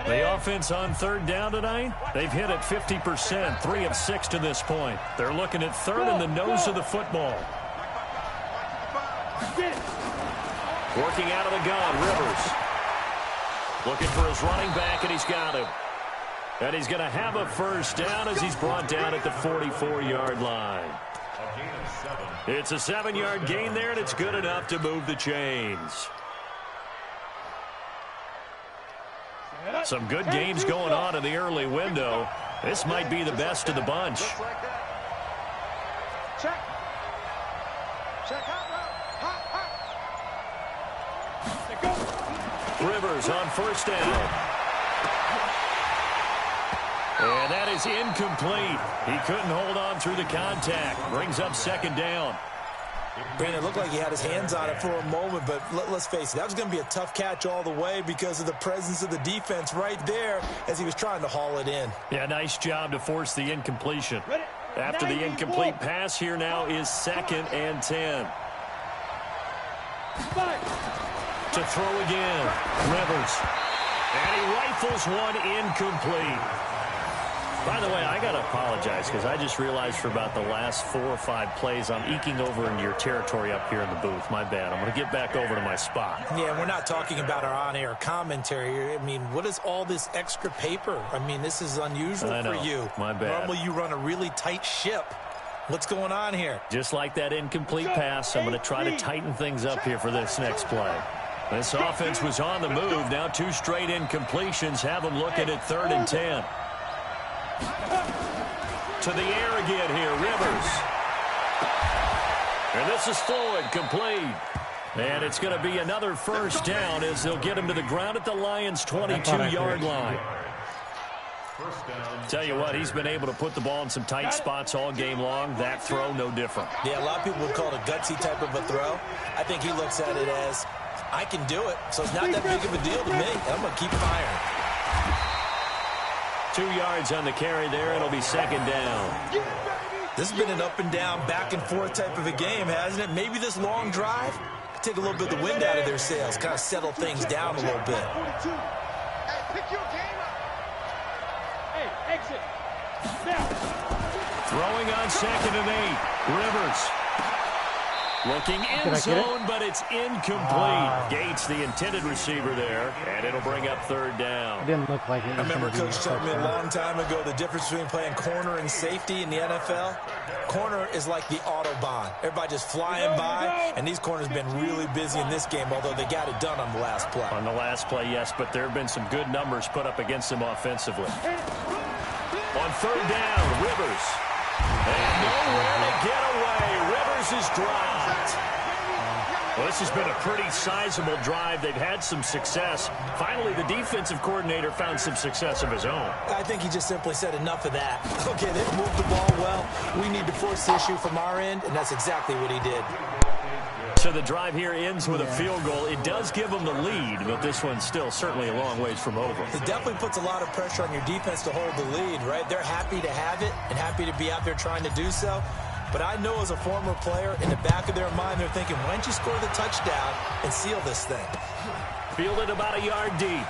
B: The offense on third down tonight, they've hit it 50%, 3 of 6 to this point. They're looking at third in the nose of the football. Working out of the gun, Rivers. Looking for his running back, and he's got him. And he's going to have a first down as he's brought down at the 44-yard line. It's a 7-yard gain there, and it's good enough to move the chains. Some good games going on in the early window. This might be the best of the bunch.
C: Check.
B: Rivers on first down. And that is incomplete. He couldn't hold on through the contact. Brings up second down.
D: Brandon, it looked like he had his hands on it for a moment, but let's face it, that was going to be a tough catch all the way because of the presence of the defense right there as he was trying to haul it in.
B: Yeah, nice job to force the incompletion. After the incomplete pass, here now is 2nd and 10. To throw again, Rivers. And he rifles one incomplete. By the way, I got to apologize because I just realized for about the last 4 or 5 plays, I'm eking over into your territory up here in the booth. My bad. I'm going to get back over to my spot.
D: Yeah, we're not talking about our on-air commentary here. I mean, what is all this extra paper? I mean, this is unusual for you.
B: My bad.
D: Normally you run a really tight ship. What's going on here?
B: Just like that incomplete pass, I'm going to try to tighten things up here for this next play. This offense was on the move. Now 2 straight incompletions have them looking at 3rd and 10. To the air again here, Rivers. And this is forward, complete. And it's going to be another first down as they'll get him to the ground at the Lions' 22-yard line. Tell you what, he's been able to put the ball in some tight spots all game long. That throw, no different.
D: Yeah, a lot of people would call it a gutsy type of a throw. I think he looks at it as, I can do it, so it's not that big of a deal to me. I'm going to keep firing.
B: 2 yards on the carry there. It'll be 2nd down.
D: This has been an up and down, back and forth type of a game, hasn't it? Maybe this long drive could take a little bit of the wind out of their sails, kind of settle things down a little bit.
C: Hey, exit.
B: Throwing on 2nd and 8. Rivers. Looking in zone, but it's incomplete. Gates, the intended receiver there, and it'll bring up 3rd down.
A: It didn't look like it.
D: I remember Coach told me a long time ago the difference between playing corner and safety in the NFL. Corner is like the Autobahn. Everybody just flying by, and these corners have been really busy in this game, although they got it done on the last play.
B: On the last play, yes, but there have been some good numbers put up against them offensively. On 3rd down, Rivers. And nowhere to get away. Rivers is dropped. Well, this has been a pretty sizable drive. They've had some success. Finally, the defensive coordinator found some success of his own.
D: I think he just simply said enough of that. Okay, they've moved the ball well. We need to force the issue from our end, and that's exactly what he did.
B: So the drive here ends with a field goal. It does give them the lead, but this one's still certainly a long ways from over.
D: It definitely puts a lot of pressure on your defense to hold the lead, right? They're happy to have it and happy to be out there trying to do so. But I know as a former player, in the back of their mind, they're thinking, why don't you score the touchdown and seal this thing?
B: Fielded about a yard deep.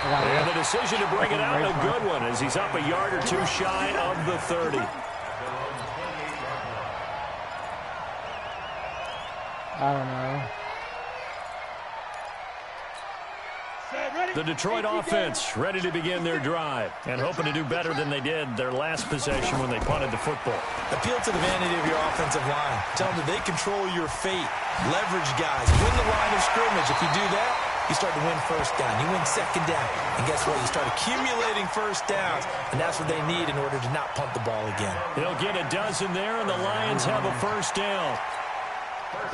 B: And the decision to bring it out, a good one, as he's up a yard or 2 shy of the 30.
A: I don't know.
B: The Detroit offense ready to begin their drive and hoping to do better than they did their last possession when they punted the football.
D: Appeal to the vanity of your offensive line. Tell them that they control your fate. Leverage guys. Win the line of scrimmage. If you do that, you start to win first down. You win second down. And guess what? You start accumulating first downs, and that's what they need in order to not punt the ball again.
B: They'll get a dozen there, and the Lions have a first down.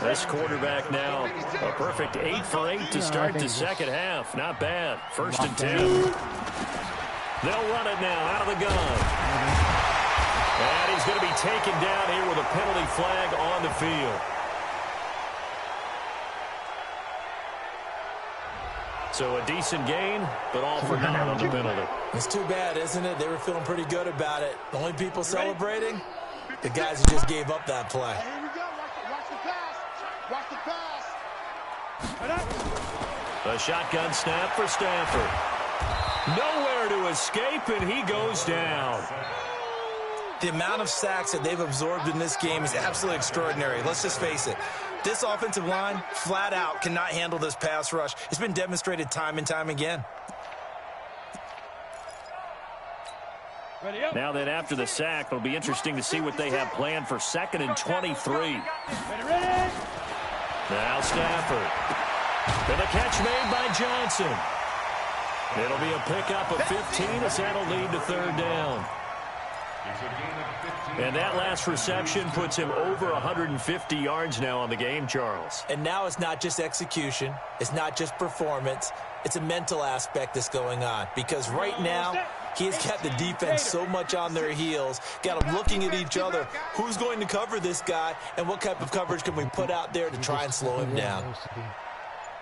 B: This quarterback now, a perfect 8 for 8 to start the second half. Not bad. 1st and 10. They'll run it now out of the gun. And he's going to be taken down here with a penalty flag on the field. So a decent gain, but all for naught on the penalty.
D: It's too bad, isn't it? They were feeling pretty good about it. The only people celebrating, the guys who just gave up that play.
C: Here we go. Watch the pass. Watch the pass.
B: A shotgun snap for Stanford. Nowhere to escape, and he goes down.
D: The amount of sacks that they've absorbed in this game is absolutely extraordinary. Let's just face it. This offensive line, flat out, cannot handle this pass rush. It's been demonstrated time and time again.
B: Now that after the sack, it'll be interesting to see what they have planned for 2nd and 23. Now Stafford. And the catch made by Johnson. It'll be a pickup of 15 as that'll lead to 3rd down. And that last reception puts him over 150 yards now on the game, Charles.
D: And now it's not just execution. It's not just performance. It's a mental aspect that's going on. Because right now, he has got the defense so much on their heels, got them looking at each other. Who's going to cover this guy, and what type of coverage can we put out there to try and slow him down?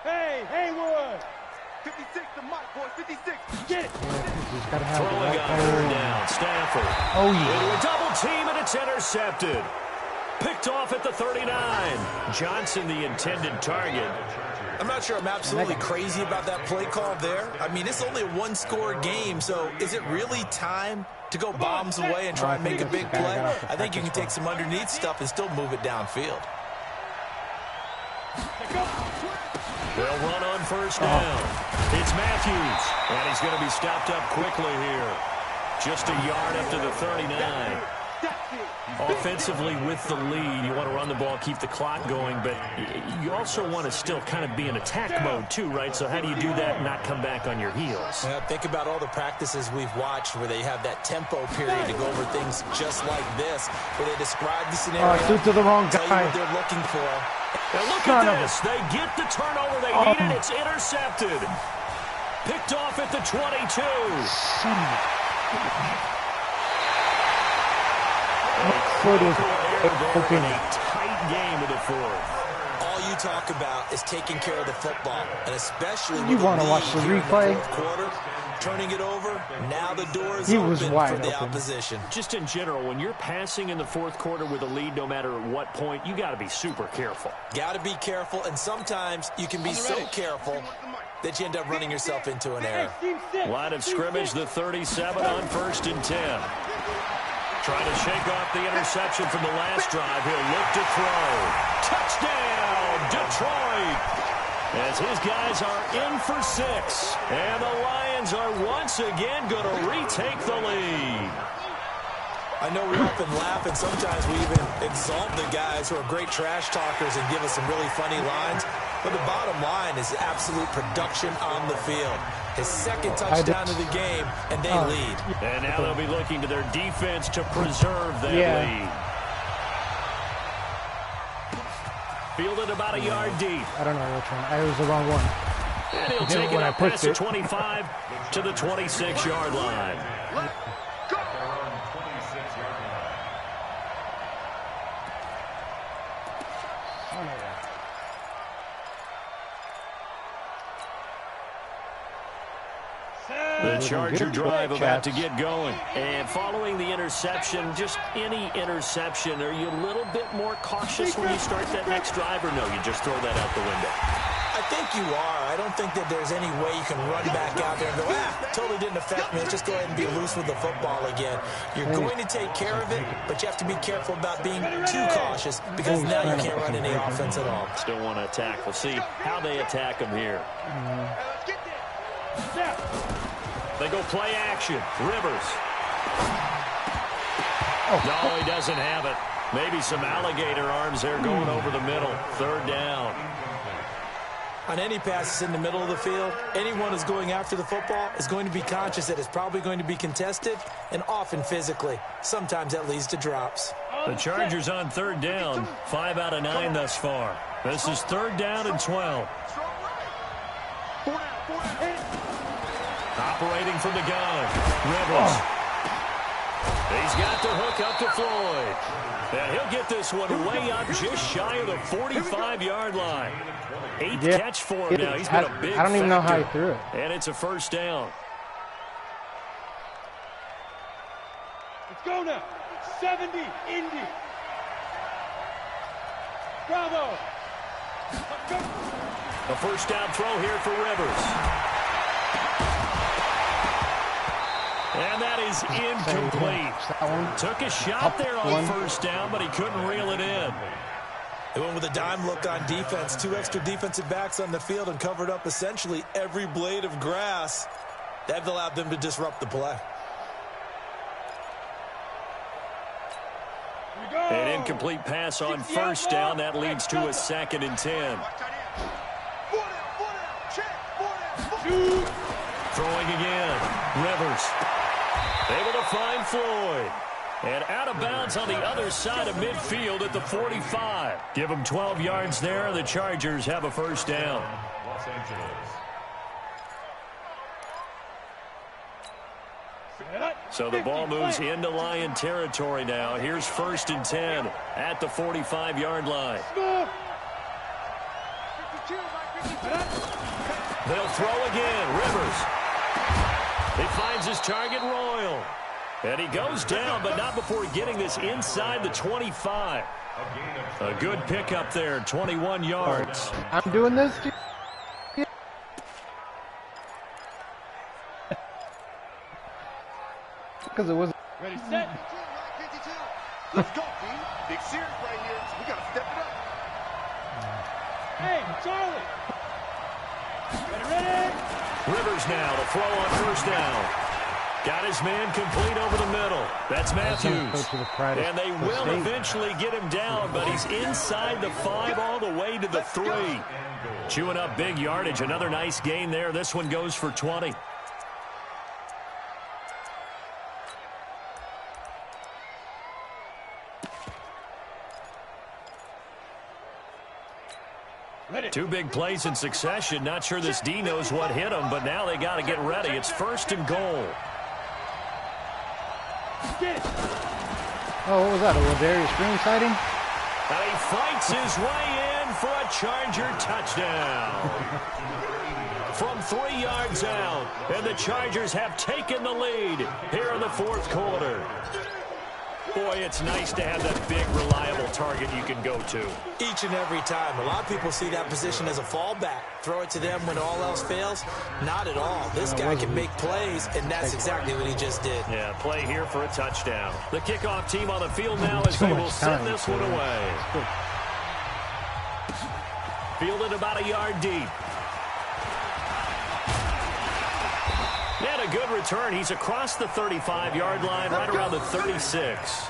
C: Hey, Haywood! 56 to Mike, boy, 56. Get it!
B: Throwing on 3rd down, Stafford.
A: Oh, yeah.
B: Into a double team, and it's intercepted. Picked off at the 39. Johnson, the intended target.
D: I'm not sure I'm absolutely crazy about that play call there. I mean, it's only a one-score game, so is it really time to go bombs away and try and make a big play? I think you can take some underneath stuff and still move it downfield.
B: They'll run on 1st down. It's Matthews, and he's going to be stopped up quickly here. Just a yard up to the 39. Offensively with the lead, you want to run the ball, keep the clock going, but you also want to still kind of be in attack mode too, right? So how do you do that and not come back on your heels?
D: Yeah, think about all the practices we've watched where they have that tempo period to go over things just like this, where they describe the scenario,
A: threw to the wrong
D: tell you
A: guy.
D: what they're looking for.
B: And look at this. They get the turnover they needed. It's intercepted. Picked off at the 22.
A: Open.
B: A tight game to the 4th.
D: All you talk about is taking care of the football, and especially
A: You
D: with
A: want to watch the replay?
D: Quarter, turning it over. Now the door is
A: He
D: open
A: was
D: for
A: wide
D: the
A: open.
D: opposition.
B: Just in general, when you're passing in the 4th quarter with a lead, no matter at what point, you got to be super careful.
D: Got to be careful, and sometimes you can be so careful that you end up running yourself into an error.
B: Line of scrimmage, the 37 on 1st and 10. Trying to shake off the interception from the last drive. He'll look to throw. Touchdown, Detroit! As his guys are in for 6. And the Lions are once again going to retake the lead.
D: I know we often laugh, and sometimes we even exalt the guys who are great trash talkers and give us some really funny lines. But the bottom line is absolute production on the field. His 2nd touchdown of the game, and they lead.
B: And now they'll be looking to their defense to preserve that lead. Fielded about a yard deep.
A: I don't know which one. I was the wrong one.
B: And he'll take it up past the 25 to the 26-yard line. The Charger drive about to get going. And following the interception, just any interception, are you a little bit more cautious when you start that next drive, or no, you just throw that out the window?
D: I think you are. I don't think that there's any way you can run back out there and go, totally didn't affect me. Let's just go ahead and be loose with the football again. You're going to take care of it, but you have to be careful about being too cautious because now you can't run any offense at all.
B: Still want to attack. We'll see how they attack them here. They go play action. Rivers. No, he doesn't have it. Maybe some alligator arms there going over the middle. 3rd down.
D: On any passes in the middle of the field, anyone who's going after the football is going to be conscious that it's probably going to be contested, and often physically. Sometimes that leads to drops.
B: The Chargers on 3rd down. 5 out of 9 thus far. This is 3rd down and 12. Operating from the gun. Rivers. He's got the hook up to Floyd. And he'll get this one way up just shy of the 45-yard line. Eighth catch for him now. He's been a big
A: I don't even know how he
B: factor.
A: threw it.
B: And it's a first down.
C: Let's go now. 70, Indy. Bravo.
B: A first down throw here for Rivers. And that is incomplete. Took a shot there on first down, but he couldn't reel it in.
D: They went with a dime look on defense. 2 extra defensive backs on the field and covered up essentially every blade of grass. That allowed them to disrupt the play.
B: An incomplete pass on first down. That leads to a 2nd and 10. Throwing again. Rivers. Able to find Floyd. And out of bounds on the other side of midfield at the 45. Give them 12 yards there. The Chargers have a first down.
E: Los Angeles.
B: So the ball moves into Lion territory now. Here's 1st and 10 at the 45-yard line. They'll throw again. Rivers. He finds his target, Royal. And he goes down, but not before getting this inside the 25. A good pickup there, 21 yards.
A: I'm doing this to you. Because it wasn't.
C: Ready, set. Let's go, team. Big series right here. We got to step it up. Hey, Charlie. Ready?
B: Rivers now to throw on first down. Got his man complete over the middle. That's Matthews. And they will eventually get him down, but he's inside the 5 all the way to the 3. Chewing up big yardage. Another nice gain there. This one goes for 20. Two big plays in succession. Not sure this D knows what hit him, but now they got to get ready. It's 1st and goal.
A: Oh, what was that? A Ladarius Green sighting?
B: And he fights his way in for a Charger touchdown. From 3 yards out, and the Chargers have taken the lead here in the 4th quarter. Boy, it's nice to have that big, reliable target you can go to.
D: Each and every time. A lot of people see that position as a fallback. Throw it to them when all else fails. Not at all. This guy can make plays, and that's exactly what he just did.
B: Yeah, play here for a touchdown. The kickoff team on the field now as they will send this one away. Fielded about a yard deep. And a good return. He's across the 35-yard line, right around the 36.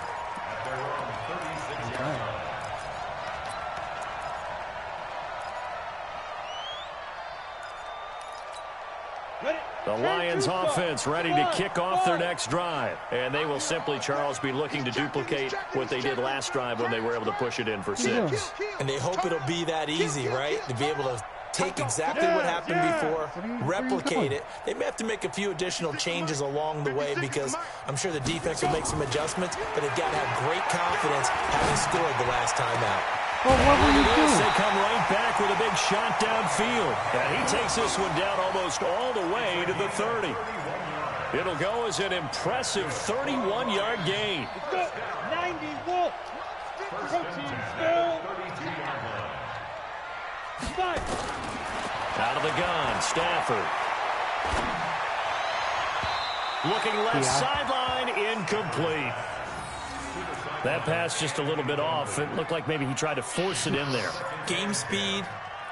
B: The Lions offense ready to kick off their next drive. And they will simply, Charles, be looking to duplicate what they did last drive when they were able to push it in for 6.
D: And they hope it'll be that easy, right? To be able to take exactly what happened before, replicate it. They may have to make a few additional changes along the way because I'm sure the defense will make some adjustments, but they've got to have great confidence having scored the last time out.
A: Well, what were you doing?
B: They come right back with a big shot downfield. And he takes this one down almost all the way to the 30. It'll go as an impressive 31-yard gain.
C: Let's go. 90 Wolf. Protein still.
B: Out of the gun, Stafford. Looking left sideline, incomplete. That pass just a little bit off. It looked like maybe he tried to force it in there.
D: Game speed,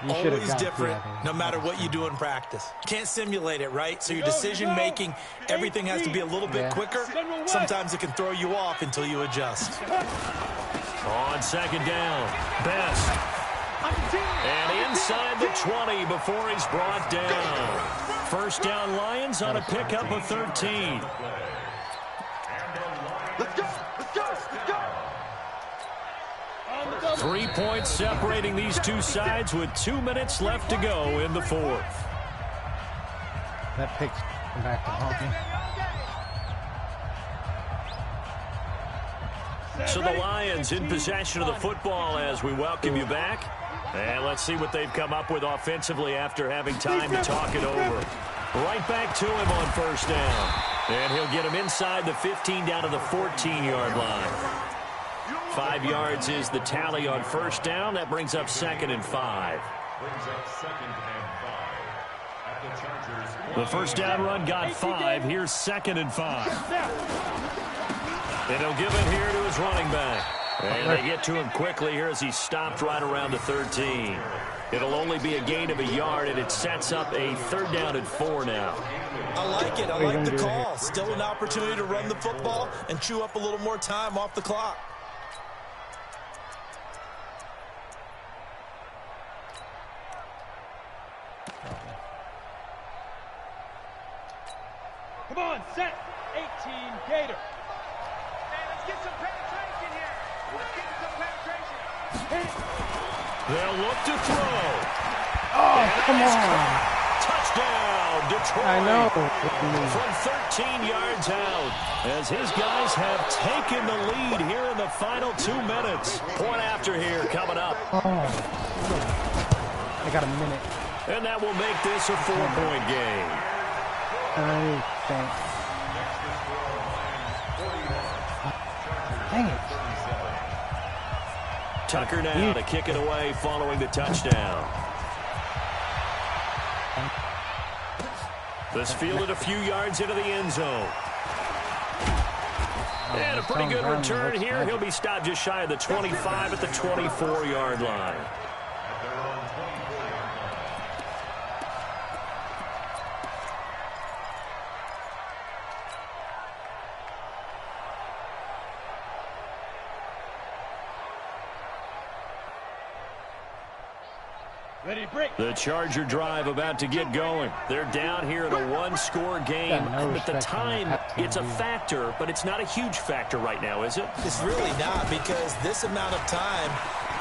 D: always different, no matter what you do in practice. Can't simulate it, right? So your decision-making, everything has to be a little bit quicker. Sometimes it can throw you off until you adjust.
B: On 2nd down, Best. And inside the 20 before he's brought down. First down Lions on a pickup of 13.
C: Let's go.
B: 3 points separating these two sides with 2 minutes left to go in the 4th.
A: That pick's back to honking.
B: So the Lions in possession of the football as we welcome you back. And let's see what they've come up with offensively after having time to talk it over. Right back to him on first down. And he'll get him inside the 15 down to the 14-yard line. 5 yards is the tally on first down. That brings up 2nd and 5. The first down run got 5. Here's 2nd and 5. And he'll give it here to his running back. And they get to him quickly here as he's stopped right around the 13. It'll only be a gain of a yard, and it sets up a 3rd down and 4 now.
D: I like it. I like the call. Still an opportunity to run the football and chew up a little more time off the clock.
C: Come on, set. 18, Gator. Hey, let's get some penetration here. Let's get some penetration.
B: They'll look to throw.
A: Oh, come on.
B: Touchdown, Detroit.
A: I know.
B: From 13 yards out, as his guys have taken the lead here in the final 2 minutes. Point after here coming up.
A: Oh. I got a minute.
B: And that will make this a 4-point game.
A: Thanks. Dang it.
B: Tucker now to kick it away following the touchdown. This fielded a few yards into the end zone. And a pretty good return here. He'll be stopped just shy of the 25 at the 24-yard line. The Charger drive about to get going. They're down here in a 1-score game. At the time, it's a factor, but it's not a huge factor right now, is it?
D: It's really not, because this amount of time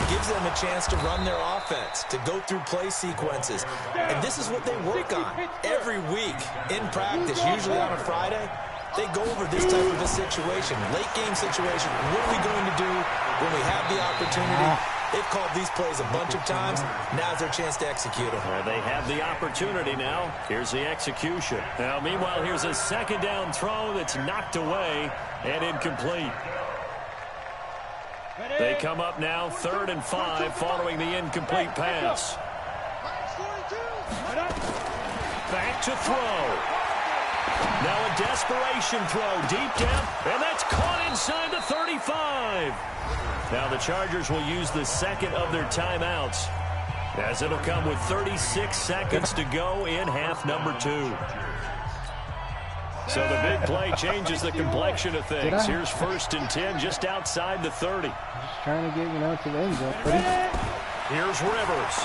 D: gives them a chance to run their offense, to go through play sequences. And this is what they work on every week in practice, usually on a Friday. They go over this type of a situation, late game situation. What are we going to do when we have the opportunity? They've called these plays a bunch of times. Now's their chance to execute them.
B: They have the opportunity now. Here's the execution. Now, meanwhile, here's a 2nd down throw that's knocked away and incomplete. They come up now 3rd and 5 following the incomplete pass. Back to throw. Now a desperation throw deep down, and that's caught inside the 35. Now the Chargers will use the 2nd of their timeouts, as it'll come with 36 seconds to go in half number 2. So the big play changes the complexion of things. Here's 1st and 10 just outside the 30.
A: Just trying to get, to the end zone.
B: Here's Rivers.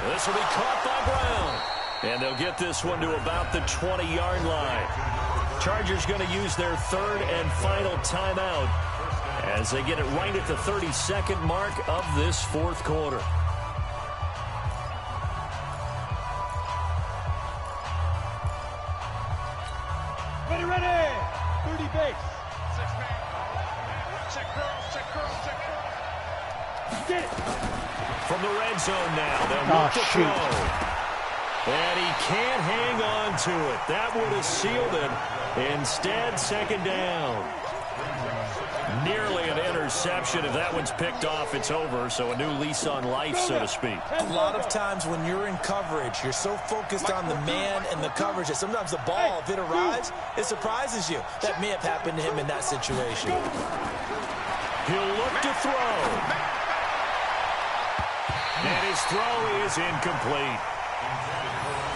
B: This will be caught by Brown. And they'll get this one to about the 20-yard line. Chargers going to use their 3rd and final timeout as they get it right at the 32nd mark of this 4th quarter.
C: Ready. 30 base. 6-man. Check girls, check girls, check girls. Get it.
B: From the red zone now, they'll look to throw. And he can't hang on to it. That would have sealed it. Instead, 2nd down. Nearly an interception. If that one's picked off, it's over. So a new lease on life, so to speak.
D: A lot of times when you're in coverage, you're so focused on the man and the coverage that sometimes the ball, if it arrives, it surprises you. That may have happened to him in that situation.
B: He'll look to throw. And his throw is incomplete.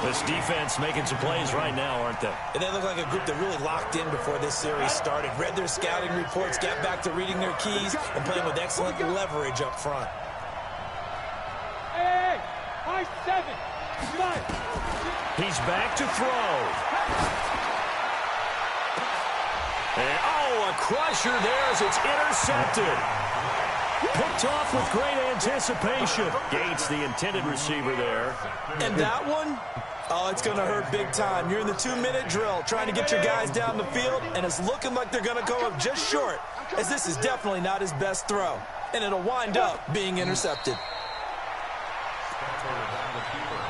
B: This defense making some plays right now, aren't they?
D: And they look like a group that really locked in before this series started. Read their scouting reports, got back to reading their keys, and playing with excellent leverage up front.
C: Hey, high 7.
B: He's back to throw. And, a crusher there as it's intercepted. Picked off with great anticipation. Gates, the intended receiver there.
D: And that one, Oh, it's going to hurt big time. You're in the 2-minute drill trying to get your guys down the field, and it's looking like they're going to come up just short, as this is definitely not his best throw, and it'll wind up being intercepted.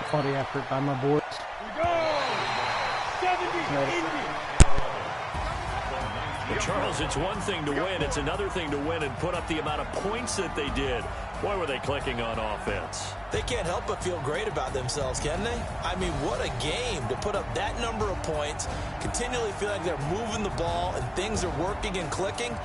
A: Quality effort by my boys.
B: But Charles, it's one thing to win. It's another thing to win and put up the amount of points that they did. Boy, were they clicking on offense.
D: They can't help but feel great about themselves, can they? I mean, what a game to put up that number of points, continually feel like they're moving the ball and things are working and clicking.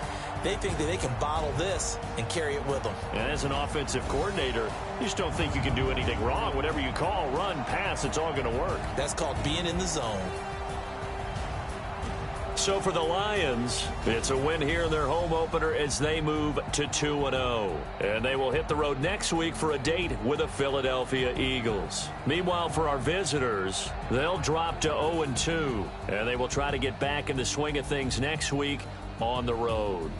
D: They think that they can bottle this and carry it with them.
B: And as an offensive coordinator, you just don't think you can do anything wrong. Whatever you call, run, pass, it's all going to work.
D: That's called being in the zone.
B: So for the Lions, it's a win here in their home opener as they move to 2-0. And they will hit the road next week for a date with the Philadelphia Eagles. Meanwhile, for our visitors, they'll drop to 0-2. And they will try to get back in the swing of things next week on the road.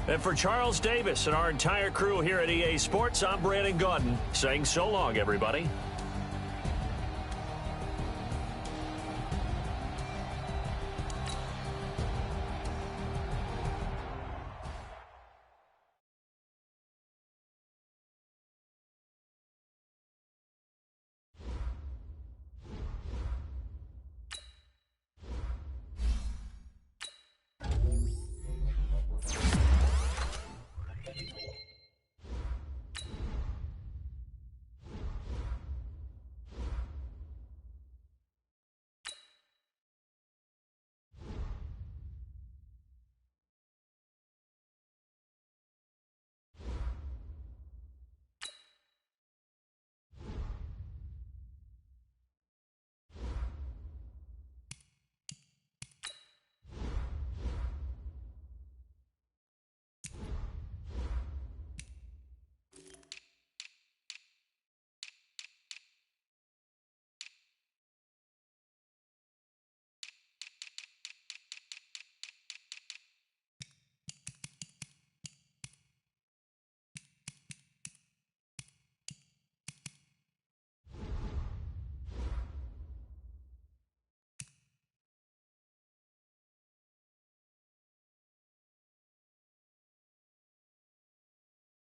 B: And for Charles Davis and our entire crew here at EA Sports, I'm Brandon Gaudin saying so long, everybody.